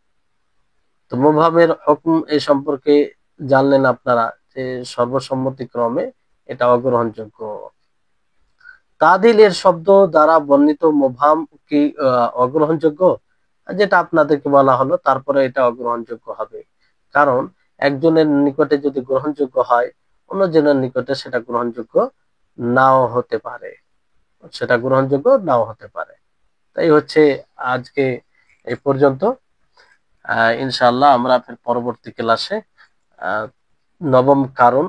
তো মুবহামের হুকুম এই সম্পর্কে জানলেন আপনারা, যে সর্বসম্মতিক্রমে এটা অগ্রহণযোগ্য। তাদিল এর শব্দ দ্বারা বর্ণিত মুবহাম কি অগ্রহণযোগ্য? যেটা আপনাদেরকে বলা হলো, তারপরে এটা অগ্রহণযোগ্য হবে। কারণ একজনের নিকটে যদি গ্রহণযোগ্য হয়, অন্যজনের নিকটে সেটা গ্রহণযোগ্য নাও হতে পারে, সেটা গ্রহণযোগ্য নাও হতে পারে। তাই হচ্ছে আজকে এই পর্যন্ত। ইনশাআল্লাহ আমরা ফের পরবর্তী ক্লাসে আহ, নবম কারণ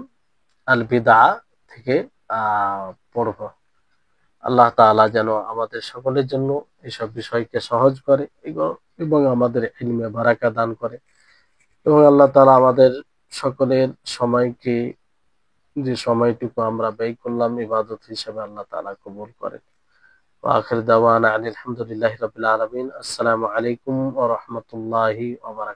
আল বিদআ থেকে পড়ব। আল্লাহ তাআলা যেন আমাদের সকলের জন্য এসব বিষয়কে সহজ করে এবং আমাদের ইলমে বারাকা দান করে, এবং আল্লাহ তাআলা আমাদের সকলের সময়কে, যে সময়টুকু আমরা ব্যয় করলাম ইবাদত হিসেবে, আল্লাহ তাআলা কবুল করেন। ওয়া আখির দাওয়ানা আনিল হামদুলিল্লাহি রাব্বিল আলামিন। আসসালামু আলাইকুম ওয়া রাহমাতুল্লাহি ওয়া বারাকাতুহু।